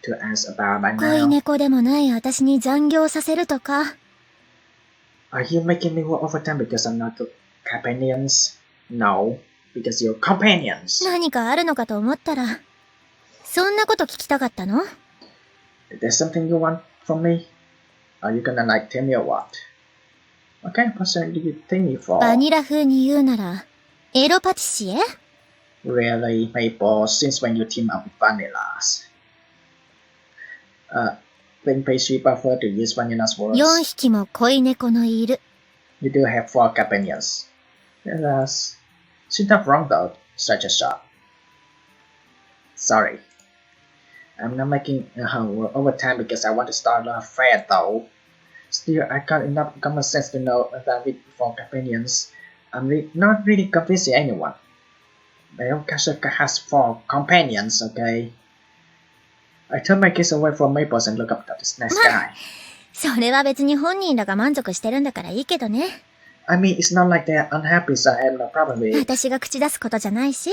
to ask about by 恋 now. 猫でもない私に残業させるとか。Are you making me work overtime because I'm not your companions? No, because you're companions. 何かあるのかと思ったら、そんなこと聞きたかったの？ Is there something you want from me? Are you gonna like tell me or what? What kind of person do you take me for? バニラ風に言うなら、エロパティシエ？ Really, Maple, since when you team up with vanillas? Think pastry prefer to use vanilla's words? 4匹も恋猫のいる。 You do have 4 companions. Yes. She's not wrong though, such a shot. Sorry. I'm not making her work overtime because I want to start a fair though. Still, I got enough common sense to know that with 4 companions, I'm not really convincing anyone. Well, Kashaka has 4 companions, okay? I turn my gaze away from Maples and look up at the next guy. それは別に本人らが満足してるんだからいいけどね。I mean, it's not like they're unhappy, so I have no problem with it. 私が口出すことじゃないし。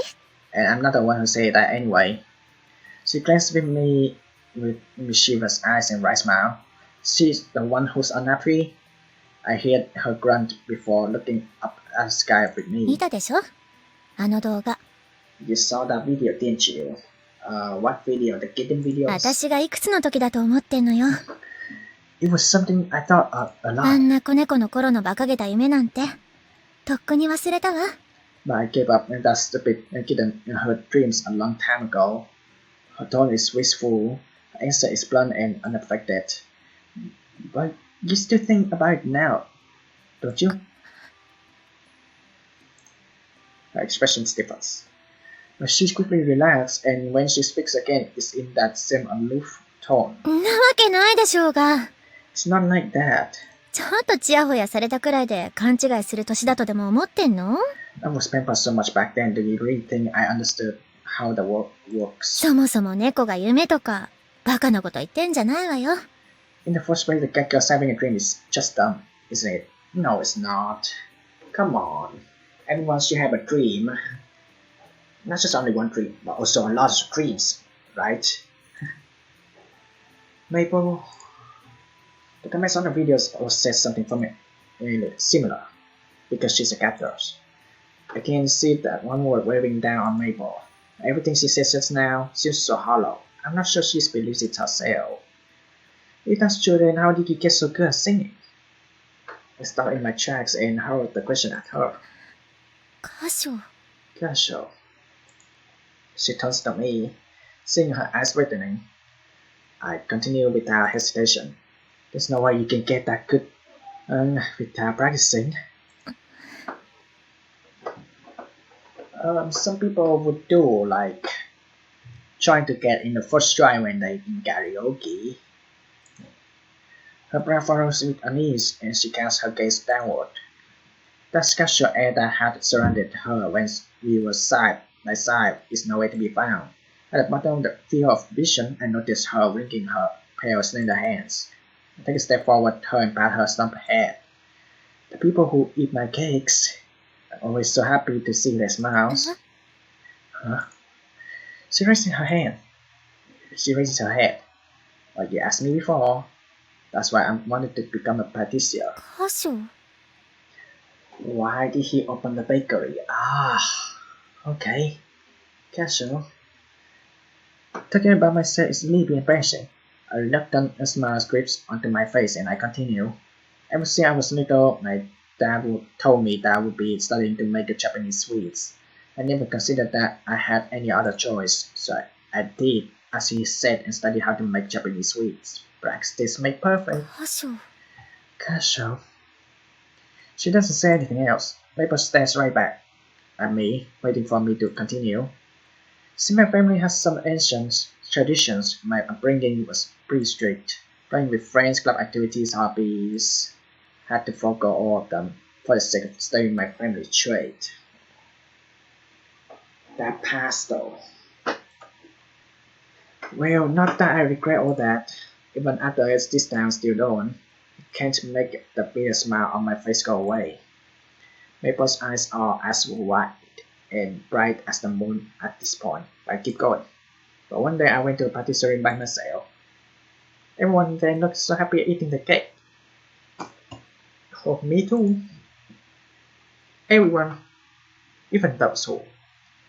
And I'm not the one who said that anyway. She glanced at me with mischievous eyes and wry smile. She's the one who's unhappy. I heard her grunt before looking up at the sky with 見 me. たでしょ？あの動画。You saw that video, didn't you? What video? The kitten videos? 私がいくつの時だと思ってんのよ。It was something I thought of a あん lot. な子猫の頃の馬鹿げた夢なんて、とっくに忘れたわ。But I gave up on that stupid kitten in her dreams a long time ago. Her tone is wistful. Her answer is blunt and unaffected. But you still think about it now, don't you? Her expression stiffens. But she quickly relaxes, and when she speaks again, it's in that same aloof tone. んなわけないでしょうが。It's not like that. ちょっとチヤホヤされたくらいで勘違いする年だとでも思ってんの？ I was pampered so much back then. Do you really think I understood how the world works? そもそも猫が夢とか、バカなこと言ってんじゃないわよ。In the first place, the Catgirls having a dream is just dumb, isn't it? No, it's not. Come on. Everyone should have a dream. Not just only one dream, but also a lot of dreams, right? Maple. The comments on the videos also says something from it similar, because she's a Catgirl. I can see that one word wearing down on Maple. Everything she says just now seems so hollow. I'm not sure she believes it herself. If that's true, then how did you get so good at singing? I stopped in my tracks and hurled the question at her. 歌唱。 Casual. She turns to me, seeing her eyes reddening. I continue without hesitation. There's no way you can get that good without practicing. Some people would do like trying to get in the first try when they in karaoke. Her breath follows with unease and she casts her gaze downward. That casual air that had surrounded her when we were side by side is nowhere to be found. At the bottom of the field of vision, I noticed her wringing her pale, slender hands. I take a step forward her and pat her stump head. The people who eat my cakes are always so happy to see their smiles. Huh? She raises her hand. She raises her head. Like you asked me before. That's why I wanted to become a patissier. 歌唱。 Why did he open the bakery? Ah, okay. Casual. Talking about myself is really embarrassing. A reluctant smile creeps onto my face and I continue. Ever since I was little, my dad told me that I would be studying to make Japanese sweets. I never considered that I had any other choice, so I did as he said and studied how to make Japanese sweets. Practice make perfect. 歌唱。 Casual. She doesn't say anything else. Maple stares right back at me, waiting for me to continue. See, my family has some ancient traditions. My upbringing was pretty strict. Playing with friends, club activities, hobbies. Had to forego all of them for the sake of studying my family trait. That passed though. Well, not that I regret all that. Even after it's this time, still don't. Can't make the bitter smile on my face go away. Maple's eyes are as wide and bright as the moon at this point. I keep going. But one day I went to a patisserie by myself. Everyone there looked so happy eating the cake. Oh, me too. Everyone, even those who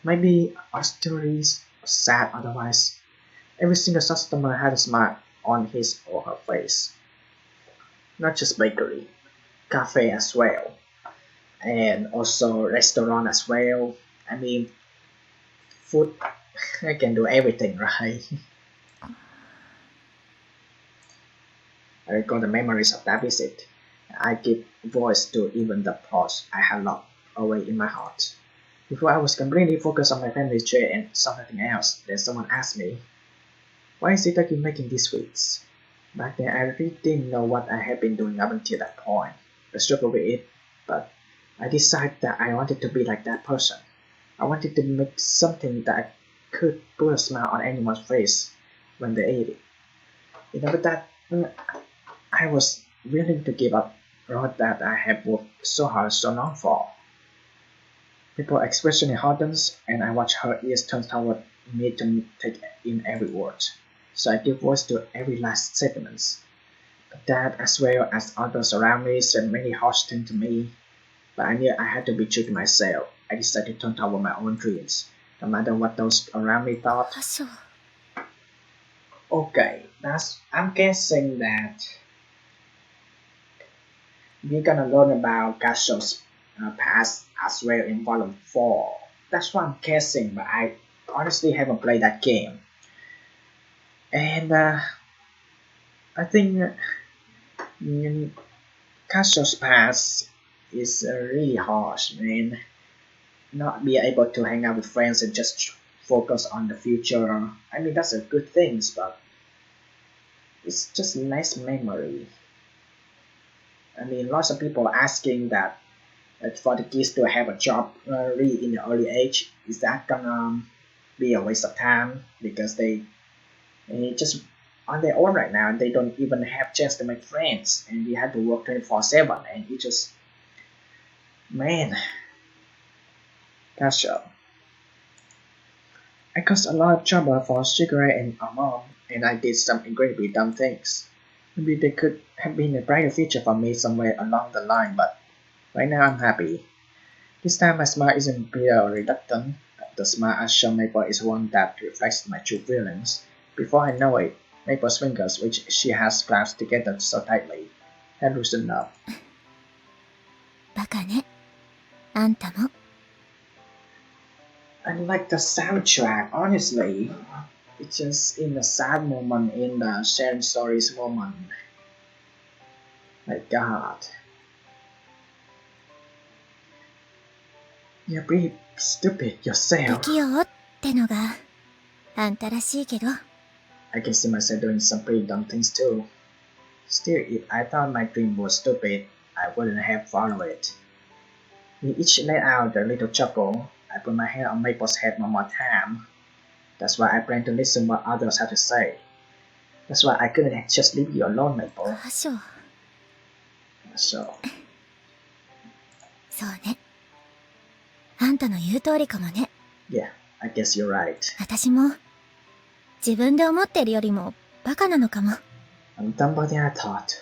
maybe are stories or sad otherwise. Every single customer had a smile on his or her face. Not just bakery, cafe as well, and also restaurant as well. I mean, food, I can do everything, right? I recall the memories of that visit. I give voice to even the thoughts I had locked away in my heart. Before I was completely focused on my family tree and something else, then someone asked me, "Why is Itaki making these sweets?" Back then I really didn't know what I had been doing up until that point. I struggled with it, but I decided that I wanted to be like that person. I wanted to make something that could put a smile on anyone's face when they ate it. With that, I was willing to give up road that I had worked so hard so long for. People's expression hardens, and I watch her ears turn toward me to take in every word. So I give voice to every last sentiment. But that, as well as others around me, said many harsh things to me. But I knew I had to be true to myself. I decided to turn toward my own dreams, no matter what those around me thought. あ、そう。 Okay, I'm guessing that we're gonna learn about Gasho's past as well in Volume 4. That's what I'm guessing, but I honestly haven't played that game. And I think Gasho's past is really harsh, man. Not be able to hang out with friends and just focus on the future. I mean, that's a good thing, but it's just a nice memory. I mean, lots of people are asking that for the kids to have a job really in the early age, is that gonna be a waste of time because they just on their own right now and they don't even have chance to make friends and you have to work 24/7 and you just, man, gosh, I caused a lot of trouble for Cigarette and our mom, and I did some incredibly dumb things. Maybe there could have been a brighter future for me somewhere along the line, but right now I'm happy. This time my smile isn't bitter or reluctant. The smile I show Maple is one that reflects my true feelings. Before I know it, Maple's fingers, which she has clasped together so tightly, had loosened up. バカね。あんたも。 I like the soundtrack, honestly. It's just in the sad moment, in the sharing stories moment. My god. You're pretty stupid 不 yourself. 器用ってのがあんたらしいけど。 I can see myself doing some pretty dumb things too. Still, if I thought my dream was stupid, I wouldn't have followed it. We each let out a little chuckle. I put my hand on Maple's head one more time. That's why I plan to listen what others have to say. That's why I couldn't just leave you alone, Maple. あ、そう。 So, そうね。あんたの言う通りかもね。 yeah, I guess you're right. 私も自分で思ってるよりもバカなのかも。 I'm dumber than I thought.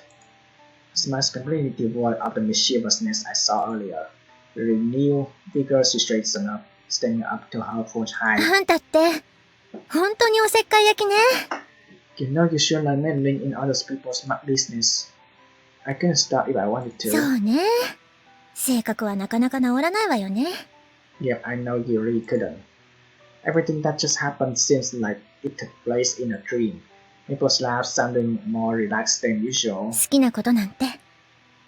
Smile's completely devoid of the mischievousness I saw earlier. With renewed vigor, she straightened up, standing up to her full height. あんたって本当におせっかい焼きね。 You know you should like meddling in other people's business. I couldn't stop if I wanted そ to. うね。性格はなかなか治らないわよね。 Yep, I know you really couldn't. Everything that just happened seems like it took place in a dream. Maple's laugh sounding more relaxed than usual. 好きなことなんて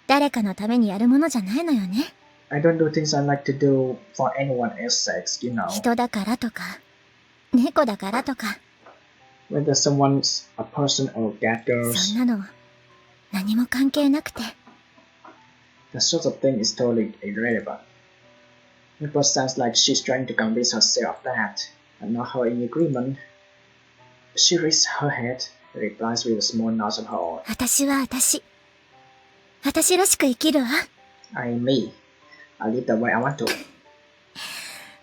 誰かのためにやるものじゃないのよね。 I don't do things I like to do for anyone else's sake, you know. 人だからとか猫だからとか Whether someone's a person or そ Catgirls, んなの何も関係なくて。 that sort of thing is totally irrelevant. Maple sounds like she's trying to convince herself of that. I'm not her in agreement. She raises her head, replies with a small nod of her own. 私は私。私らしく生きるわ。 I am me. I live the way I want to.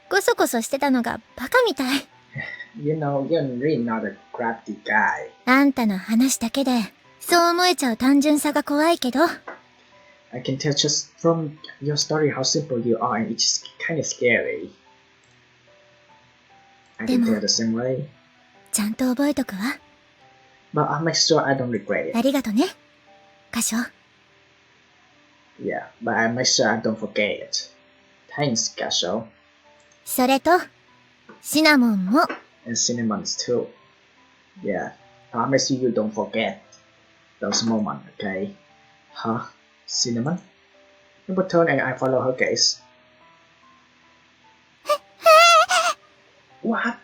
こそこそしてたのがバカみたい。You know, you're really not a crafty guy. あんたの話だけで、そう思えちゃう単純さが怖いけど。I can tell just from your story how simple you are, and it's kind of scary. I can tell the same way. ちゃんと覚えとくわ。But I'll make sure I don't regret あ it. りがとね。箇所。Yeah, but I'll make sure I don't forget it. Thanks, Gasho. それと、シナモンも。And Cinnamons too. Yeah, promise you don't forget those moments, okay? Huh? Cinnamon? Number turn and I follow her gaze. What?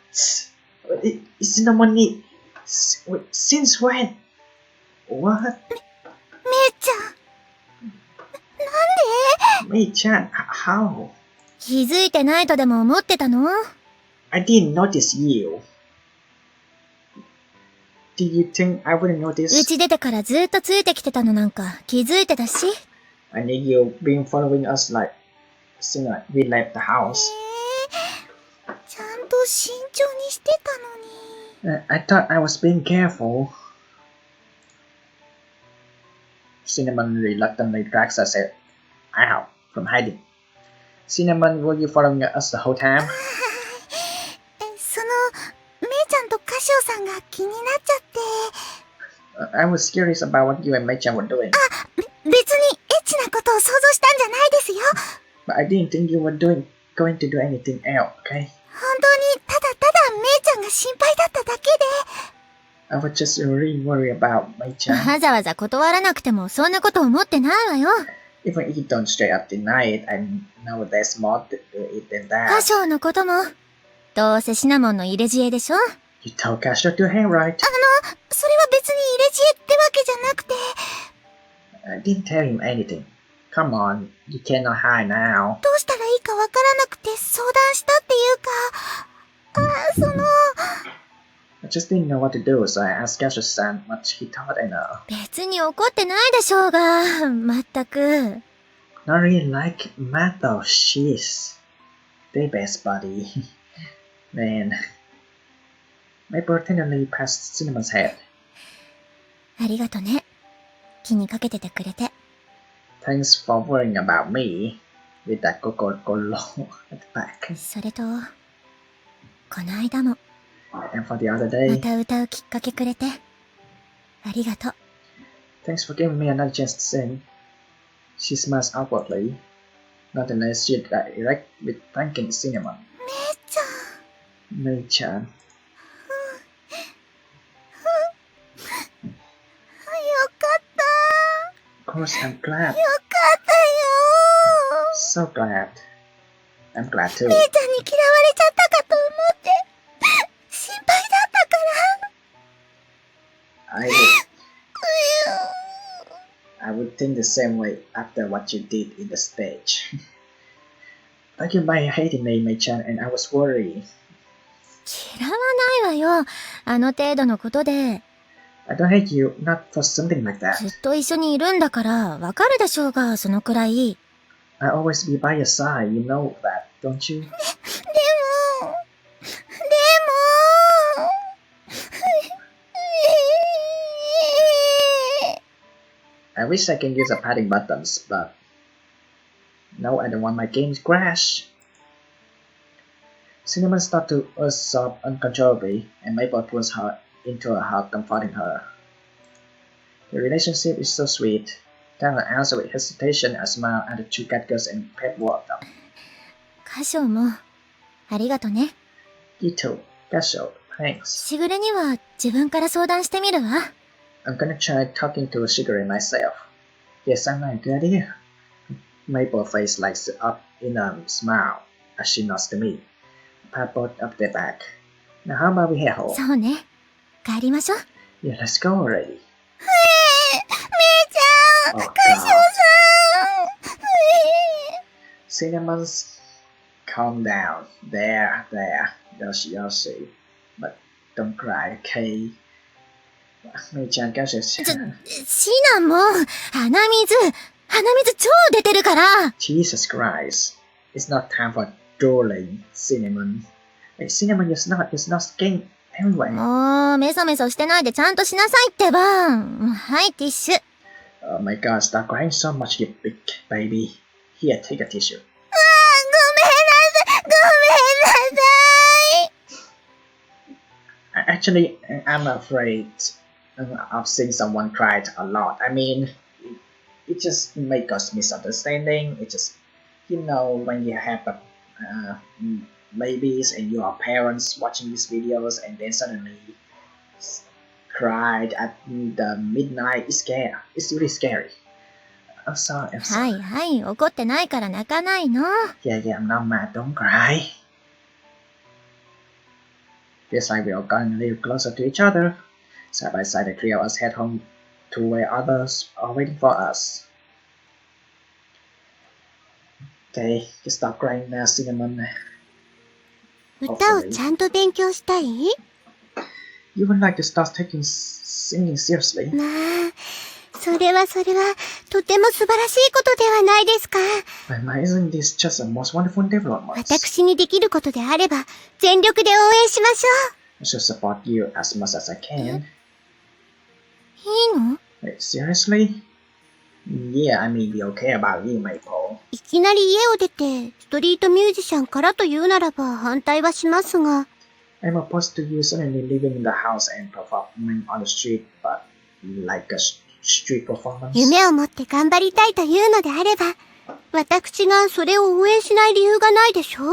Cinnamon since when? What? めいちゃん。Mei-chan, how? 気づいてないとでも思ってたの？ I didn't notice you. Do you think I wouldn't う notice? ち出てからずっとついてきてたのなんか気づいてたし。I knew you been following us like since we left the house. ちゃんと慎重にしてたのに。I thought I was being careful. Cinnamon reluctantly drags us out from hiding. Cinnamon, were you following us the whole time? その、めいちゃんとカシオさんが気になっちゃって。I was curious about what you and Mei-chan were doing. 別にエッチなことを想像したんじゃないですよ。But I didn't think you were going to do anything else, okay? 本当にただただめいちゃんが心配だっただけで。I was just really worried about Mei-chan. わざわざ断らなくてもそんなこと思ってないわよ。Even if you don't straight up deny it, I know there's more to it than カ that. シオのことも。どうせシナモンの入れ知恵でしょ。You told Gasho to hang right. それは別に入れ知恵ってわけじゃなくて。I didn't tell him anything. Come on, you cannot hide now. どうしたらいいかわからなくて相談したっていうか。I just didn't know what to do, so I asked Gasho-san what he thought and別に怒ってないでしょうが。まったく。 not really like Matt though, she's their best buddy. Man. Maple tenderly passed Cinnamon's head. ありがとね。気にかけててくれて。 Thanks for worrying about me with that Coca-Cola at the back. それと、この間も。 And for the other ま day, た歌うきっかけくれて。ありがとう。 thanks for giving me another chance to sing. She smiles awkwardly. Nonetheless, she direct with thanking Cinnamon. めいちゃん。 Mei-chan. よかった。 Of course, I'm glad. よかったよ。 So glad. I'm glad too. めいちゃんに嫌われちゃったかと思って。心配だったから。 I would think the same way after what you did in the stage. But you might hate me, Mei-chan, and I was worried. 嫌わないわよ。あの程度のことで。 I don't hate you, not for something like ずっ that. と一緒にいるんだから、わかるでしょうが、そのくらい。 I'll always be by your side, you know that, don't you? でも。 I wish I can use the padding buttons, but no, I don't want my game to crash. Cinnamon starts to sob uncontrollably, and Maple pulls her into a hug, comforting her. The relationship is so sweet. Tanner answered with hesitation and smiled at the two Catgirls and pet walked them. カシオも、ありがとね。 You too, Gasho, thanks. しぐれには自分から相談してみるわ。 I'm gonna try talking to Shigure myself. Yes, I'm a good idea. Maple's face lights up in a smile as she nods to me. Pat both up their back. Now how about we head home? そうね。帰りましょう。 Yeah, let's go already. めいちゃん、 Oh カシオ God. さん。 Cinnamon's calm down. There. Yoshi. But don't cry, okay? めいちゃん、感謝し。シナモン、鼻水超出てるから。 Jesus Christ. It's not time for drooling, Cinnamon. Hey, Cinnamon, it's not skin anyway. もう、メソメソしてないでちゃんとしなさいってば。はい、ティッシュ。Oh my god, stop crying so much, you big baby. Here, take a tissue. ごめんなさい。ごめんなさい。 Actually, I'm afraid of seeing someone cry a lot. I mean, it just makes us misunderstanding. It just, when you have babies and you are parents watching these videos and then suddenly cried at the midnight, it's scary. It's really scary. I'm sorry. はいはい、怒ってないから泣かないの。Yeah, I'm not mad. Don't cry. Feels like we are going a little closer to each other. Side by side, the three of us head home to where others are waiting for us. Okay, just stop crying now, Cinnamon. 歌をちゃんと勉強したい？ You would like to start taking singing seriously? まあ、それは、とても素晴らしいことではないですか。But isn't this just the most wonderful development? 私にできることであれば、全力で応援しましょ I should support you as much as I can. う。いいの？ Wait, seriously? Yeah, I mean, we okay about you, Maple. いきなり家を出て、ストリートミュージシャンからというならば反対はしますが。I'm opposed to you suddenly living in the house and performing on the street, but like a street performance. 夢を持って頑張りたいというのであれば、私がそれを応援しない理由がないでしょう？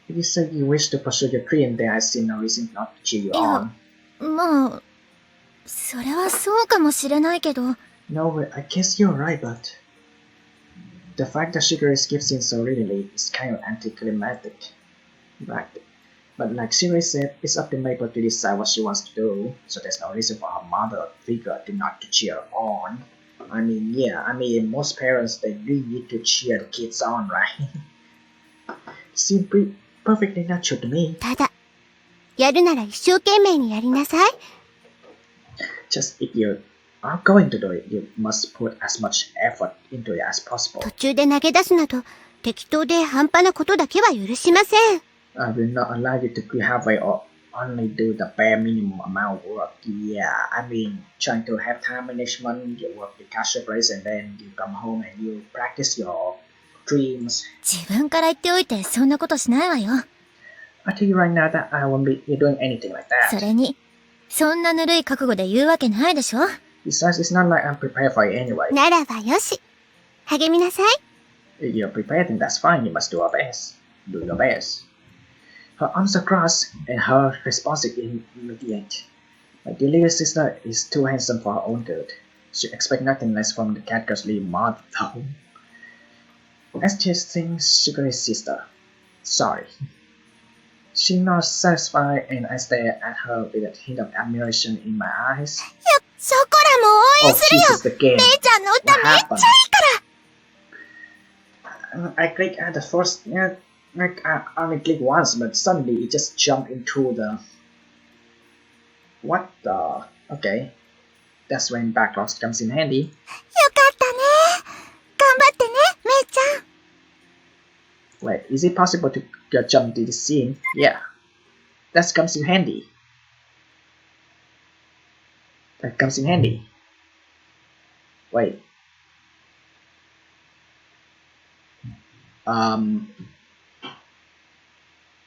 If you say you wish to pursue your dream, then I see no reason not to cheer you on. まあ、それはそうかもしれないけど。No, I guess you're right, but the fact that Shigeru skips in so readily is kind of anticlimactic. Right. But like Shigeru said, it's up to Maple to decide what she wants to do, so there's no reason for her mother figure to not to cheer on. I mean, most parents, they really need to cheer the kids on, right? Seems perfectly natural to me. ただ、やるなら一生懸命にやりなさい。Just if you are going to do it, you must put as much effort into it as possible. 途中で投げ出すなど、適当で半端なことだけは許しません。I will not allow you to be halfway or only do the bare minimum amount of work. Yeah, I mean, trying to have time management, you work the casual breaks, and then you come home and you practice your dreams. 自分から言っておいてそんなことしないわよ。I tell you right now that I won't be doing anything like そ that. れに、そんなぬるい覚悟で言うわけないでしょ。 Besides, it's not like I'm prepared for it anyway. ならばよし。励みなさい。 If you're prepared, then that's fine. You must do your best. Do your best. Her arms are crossed, and her response is immediate. My dear little sister is too handsome for her own good. She expects nothing less from the Catgirls mother, though. As she sings Shigeru's sister, sorry. She's not satisfied, and I stare at her with a hint of admiration in my eyes. ショコラも応援 Oh, するよ。 Jesus, the game. 姉ちゃんの歌 What めっちゃいい happened? から。 I clicked at the first, like I only clicked once, but suddenly it just jumped into the. What the? Okay, that's when backlogs comes in handy. よかったね。頑張ってね、めいちゃん。 Wait, is it possible to jump to this scene? Yeah, that comes in handy. That comes in handy. Wait.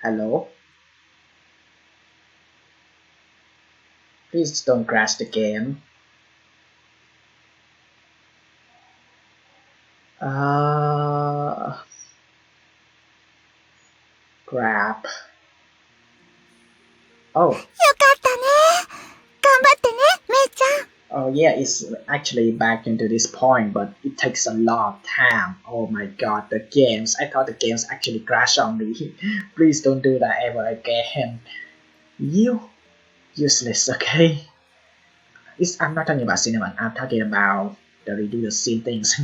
Hello? Please don't crash the game. Crap. Oh. よかったね。頑張ってね、めいちゃん。 Oh yeah, it's actually back into this point, but it takes a lot of time. Oh my god, the games. I thought the games actually crashed on me. Please don't do that ever again. You useless, okay? I'm not talking about Cinnamon, I'm talking about the redo the scene things.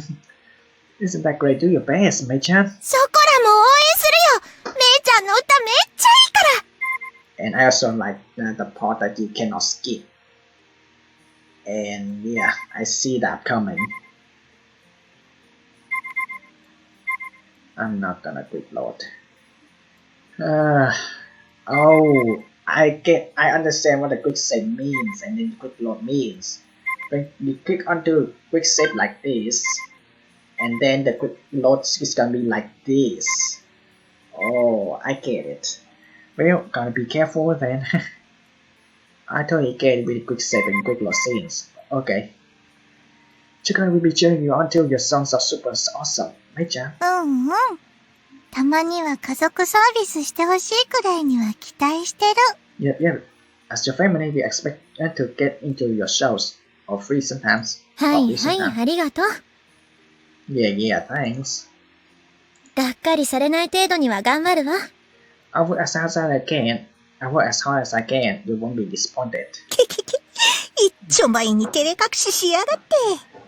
Isn't that great? Do your best, Mei-chan. ショコラも応援するよ。めいちゃんの歌めっちゃいいから。 And I also like the part that you cannot skip. And yeah, I see that coming. I'm not gonna quick load. Oh, I understand what the quick save means and then quick load means. When you click onto quick save like this, and then the quick load is gonna be like this. Oh, I get it. Well, gotta be careful then. I totally get it with quick save and quick load scenes. Okay. Chicken will be cheering you until your songs are super awesome. めいちゃん。うんうん。たまには家族サービスしてほしいくらいには期待してる。Yep, yep. As your family, we expect to get into your shows. Or free sometimes. はいはい、ありがとう。Yeah, yeah, thanks. がっかりされない程度には頑張るわ。I work as hard as I can. I work as hard as I can. You won't be disappointed. いっちょ前に照れ隠ししやがって。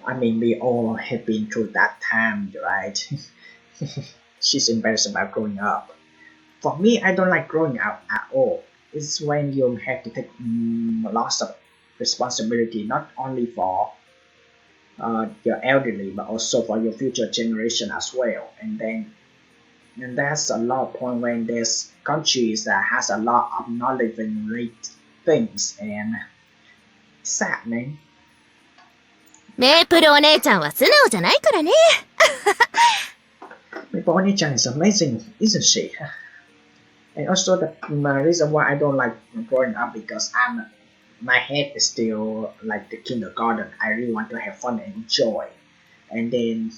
I mean, we all have been through that time, right? She's embarrassed about growing up. For me, I don't like growing up at all. It's when you have to take lots of responsibility, not only for your elderly, but also for your future generation as well. And there's a lot of point when there's countries that has a lot of knowledge and great things, and it's sad, man. メープルお姉ちゃんは素直じゃないからね。Maple Oni-chan is amazing, isn't she? And also the reason why I don't like growing up because my head is still like the kindergarten. I really want to have fun and enjoy. And then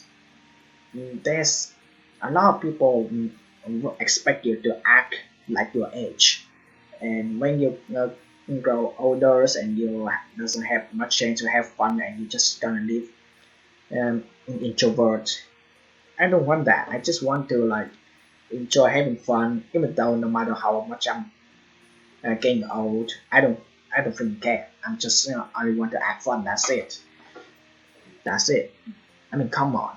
there's a lot of people expect you to act like your age. And when you grow older and you doesn't have much chance to have fun and you just gonna live an introvert. I don't want that. I just want to like enjoy having fun, even though no matter how much I'm getting old. I don't really care. I'm just I want to act fun. That's it. That's it. I mean, come on.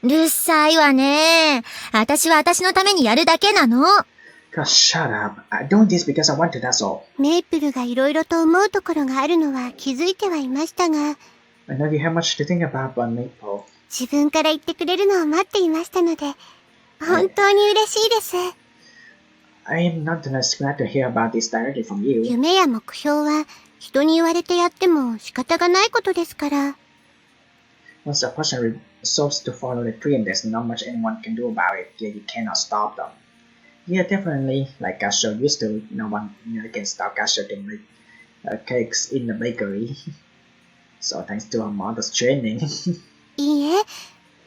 うるさいわね。私は私のためにやるだけなの。God, shut up. I'm doing this because I want to, that's all. メイプルがいろいろと思うところがあるのは気づいてはいましたが、I know you have much to think about, but Maple. 自分から言ってくれるのを待っていましたので、本当に嬉しいです。I am not less glad to hear about this directly from you. 夢や目標は人に言われてやっても仕方がないことですから。Once a person resolves to follow the dream, there's not much anyone can do about it, yet you cannot stop them. Yeah, definitely. Like Gasho used to, no one can stop Gasho to make cakes in the bakery. So thanks to her mother's training. いいえ、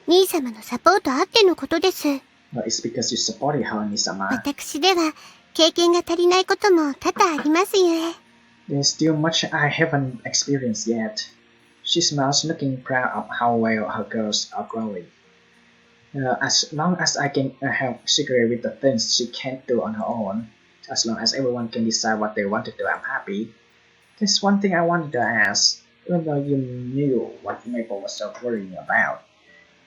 兄様のサポートあってのことです。Well, it's because you supported her, Nisama. 私では経験が足りないことも多々ありますゆえ。There's still much I haven't experienced yet. She smiles, looking proud of how well her girls are growing. As long as I can help Shigure with the things she can't do on her own, as long as everyone can decide what they want to do, I'm happy. There's one thing I wanted to ask, even though you knew what Maple was so worrying about.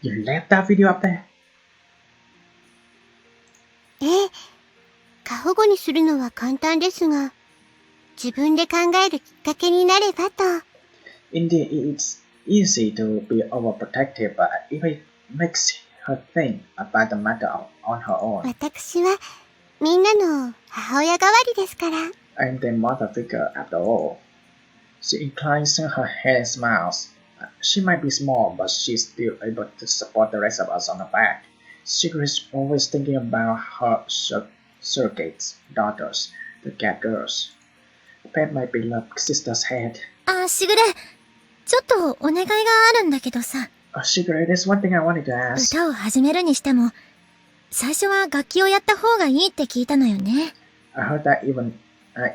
You left that video up there? ええ、過保護にするのは簡単ですが、自分で考えるきっかけになればと。Indeed, it's easy to be overprotective, but if it makes her think about the matter on her own. 私はみんなの母親代わりですから。I'm their mother figure after all. She inclines her head and smiles. She might be small, but she's still able to support the rest of us on her back. Shigure is always thinking about her surrogates, daughters, the Catgirls. Pat my beloved sister's head. あ、しぐれ、ちょっとお願いがあるんだけどさ。Shigure, there's one thing I wanted to ask. 歌を始めるにしても、最初は楽器をやった方がいいって聞いたのよね。I heard that even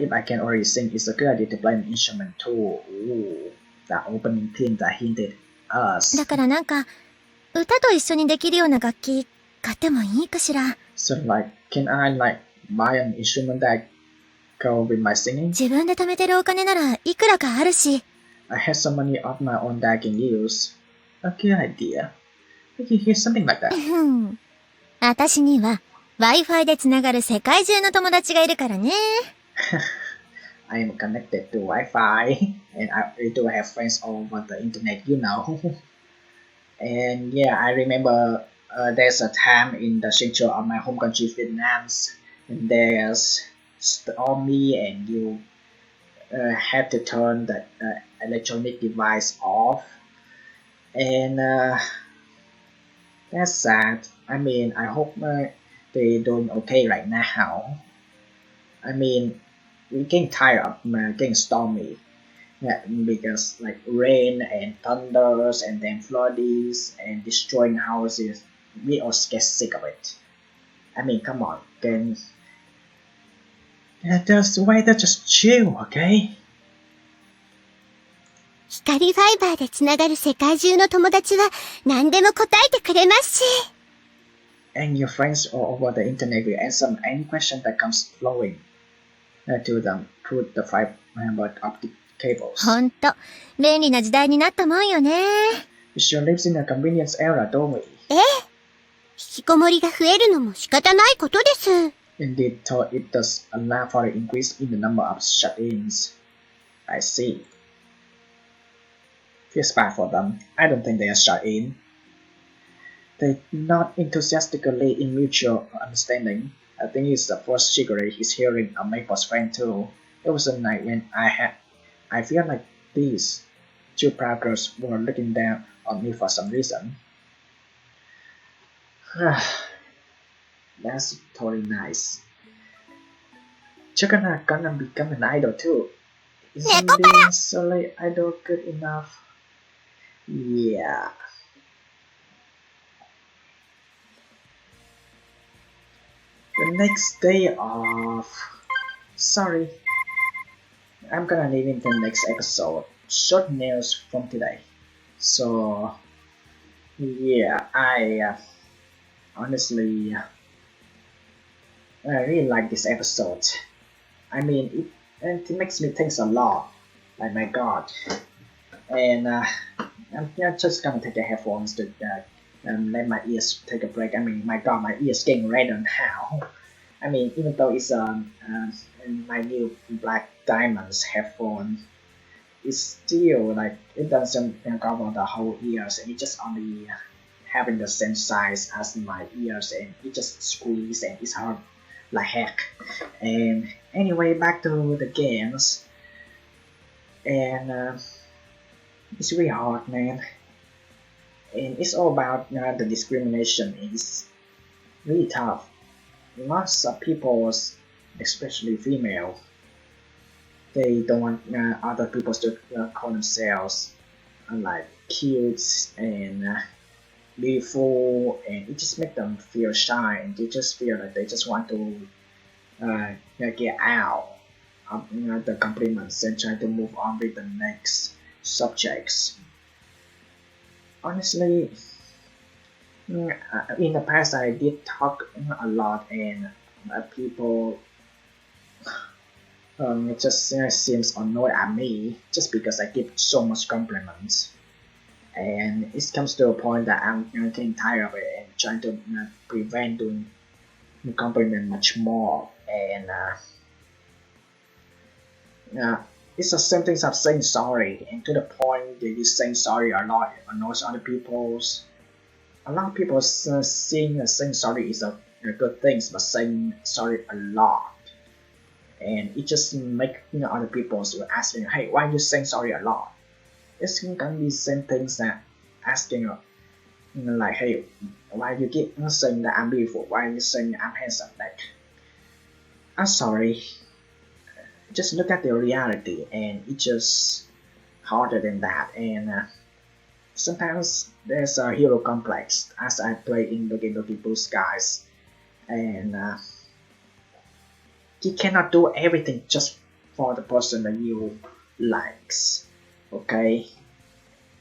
if I can already sing, it's a good idea to play an instrument too. Ooh, that opening theme that hinted us. だからなんか、歌と一緒にできるような楽器買ってもいいかしら。So like, can I like buy an instrument that go with my singing? 自分で貯めてるお金ならいくらかあるし。I have some money of my own that I can use. A good idea. Did you hear something like that? うん。私には Wi-Fi でつながる世界中の友達がいるからね。I am connected to Wi-Fi and I do have friends over the internet, you know. And yeah, I remember there's a time in the central of my home country, Vietnam, and there's stormy, and you have to turn the electronic device off, and that's sad. I mean, I hope they're doing okay right now. I mean, we're getting tired of getting stormy. Yeah, because like rain and thunders and then floodings and destroying houses, we all get sick of it. I mean, come on, then just why don't just chill, okay? 光ファイバーでつながる世界中の友達は何でも答えてくれますし。And your friends all over the internet will answer any question that comes flowing to them through the fiber optic cables. ほんと、便利な時代になったもんよね。We sure lives in a convenience era, don't we? ええ。引きこもりが増えるのも仕方ないことです。Indeed, though it does allow for an increase in the number of shut-ins. I see. Feels bad for them. I don't think they are shut in. They're not enthusiastically in mutual understanding. I think it's the first cigarette he's hearing a Maple's friend too. It was a night when I feel like these two proud girls were looking down on me for some reason. That's totally nice. You're gonna become an idol too. Isn't being solely idol good enough? Yeah. The next day off. Sorry. I'm gonna leave in the next episode. Short news from today. So, yeah, I honestly I really like this episode. I mean, it makes me think a lot. Like, my god. And I'm just gonna take the headphones to let my ears take a break. I mean, my god, my ears getting redder now. I mean, even though it's my new black diamonds headphone, it's still like it doesn't cover the whole ears, and it just only having the same size as my ears, and it just squeeze and it's hard like heck. And anyway, back to the games, and it's really hard, man. And it's all about the discrimination. It's really tough. Lots of people, especially female, they don't want other people to call themselves like cute and beautiful, and it just makes them feel shy, and they just feel like they just want to get out of the compliments and try to move on with the next subjects. Honestly, in the past I did talk a lot, and people it just seems annoyed at me just because I give so much compliments, and it comes to a point that I'm getting tired of it and trying to prevent doing compliment much more. And it's the same thing as saying sorry, and to the point that you saying sorry a lot annoys other people's. A lot of people saying sorry is a good thing, but saying sorry a lot, and it just make other people asking, hey, why are you saying sorry a lot? It's gonna be the same things that asking like, hey, why you keep saying that I'm beautiful? Why are you saying I'm handsome? Like, I'm sorry. Just look at the reality, and it's just harder than that. And sometimes there's a hero complex as I play in Doki Blue Skies, and you cannot do everything just for the person that you likes. Okay,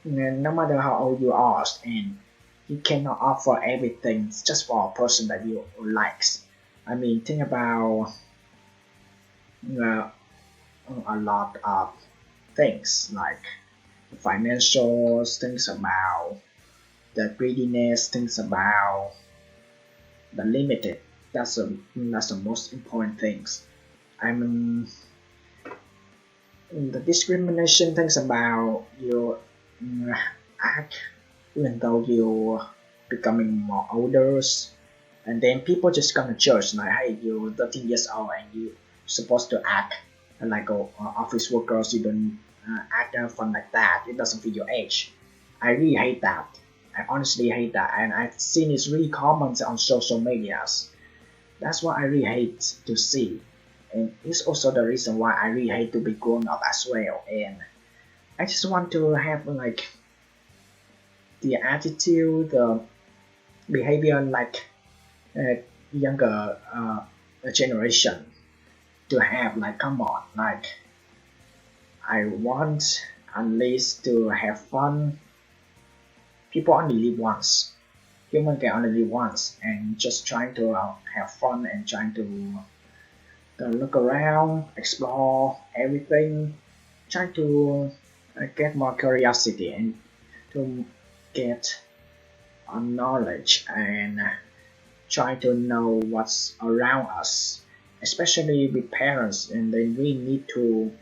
no matter how old you are, and you cannot offer everything just for a person that you likes. I mean, think about a lot of things like financials, things about the greediness, things about the limited. That's the most important things. I mean, the discrimination things about your act, even though you're becoming more older, and then people just come to church like, hey, you're 13 years old and you're supposed to act like a office workers. You don't act fun like that. It doesn't fit your age. I really hate that. I honestly hate that, and I've seen it's really common on social medias. That's what I really hate to see, and it's also the reason why I really hate to be grown up as well. And I just want to have like the attitude, the behavior like younger generation to have. Like, come on, like I want at least to have fun. People only live once. Human can only live once, and just trying to have fun and trying to look around, explore everything, trying to get more curiosity and to get knowledge and try to know what's around us, especially with parents, and then we need to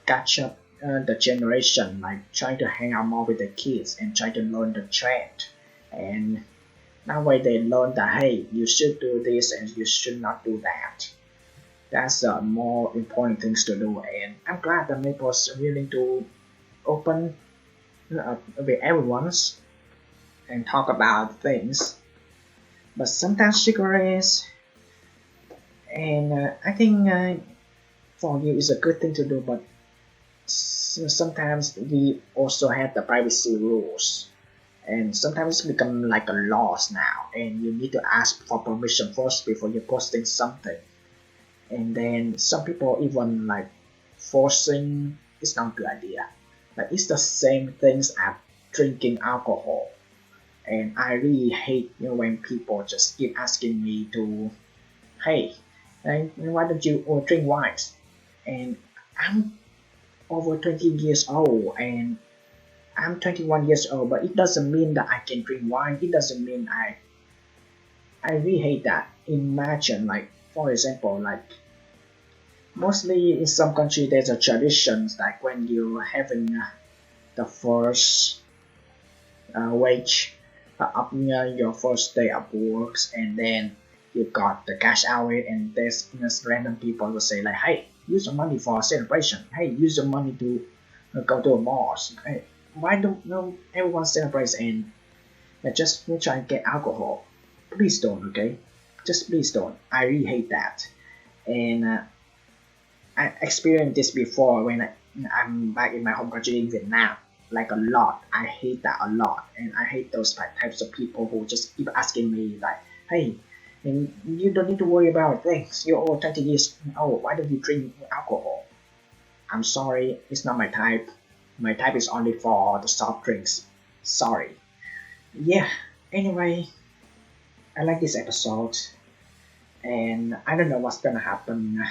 catch up the generation, like trying to hang out more with the kids and try to learn the trend. And that way they learn that, hey, you should do this and you should not do that. That's more important things to do, and I'm glad that Maple's willing to open with everyone's and talk about things. But sometimes cigarettes, and I think for you is a good thing to do, but sometimes we also have the privacy rules, and sometimes it's become like a laws now, and you need to ask for permission first before you're posting something. And then some people even like forcing. It's not a good idea. Like, it's the same things as drinking alcohol, and I really hate when people just keep asking me to, hey, why don't you drink wine? And I'm over 20 years old, and I'm 21 years old, but it doesn't mean that I can drink wine. It doesn't mean I really hate that. Imagine, like, for example, like mostly in some country there's a tradition like when you're having the first wage up near your first day of works, and then you got the cash out, and there's random people will say like, hey, use your money for a celebration. Hey, use your money to go to a mall. Hey, why don't everyone celebrates and just try and get alcohol? Please don't, okay? Just please don't. I really hate that. And I experienced this before when I'm back in my home country in Vietnam. Like a lot. I hate that a lot, and I hate those types of people who just keep asking me like, hey, and you don't need to worry about things. You're over 20 years old. Why don't you drink alcohol? I'm sorry, it's not my type. My type is only for the soft drinks. Sorry. Yeah. Anyway, I like this episode, and I don't know what's gonna happen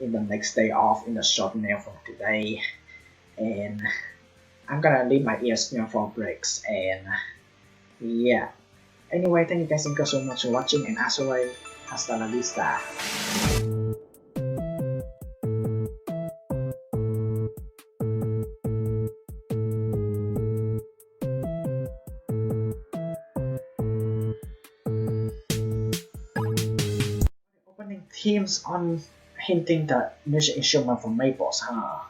in the next day off in the short nail from today, and I'm gonna leave my ears for breaks. And yeah. Anyway, thank you guys so much for watching, and as always, hasta la vista. Opening themes on hinting the music instrument from Maples, huh?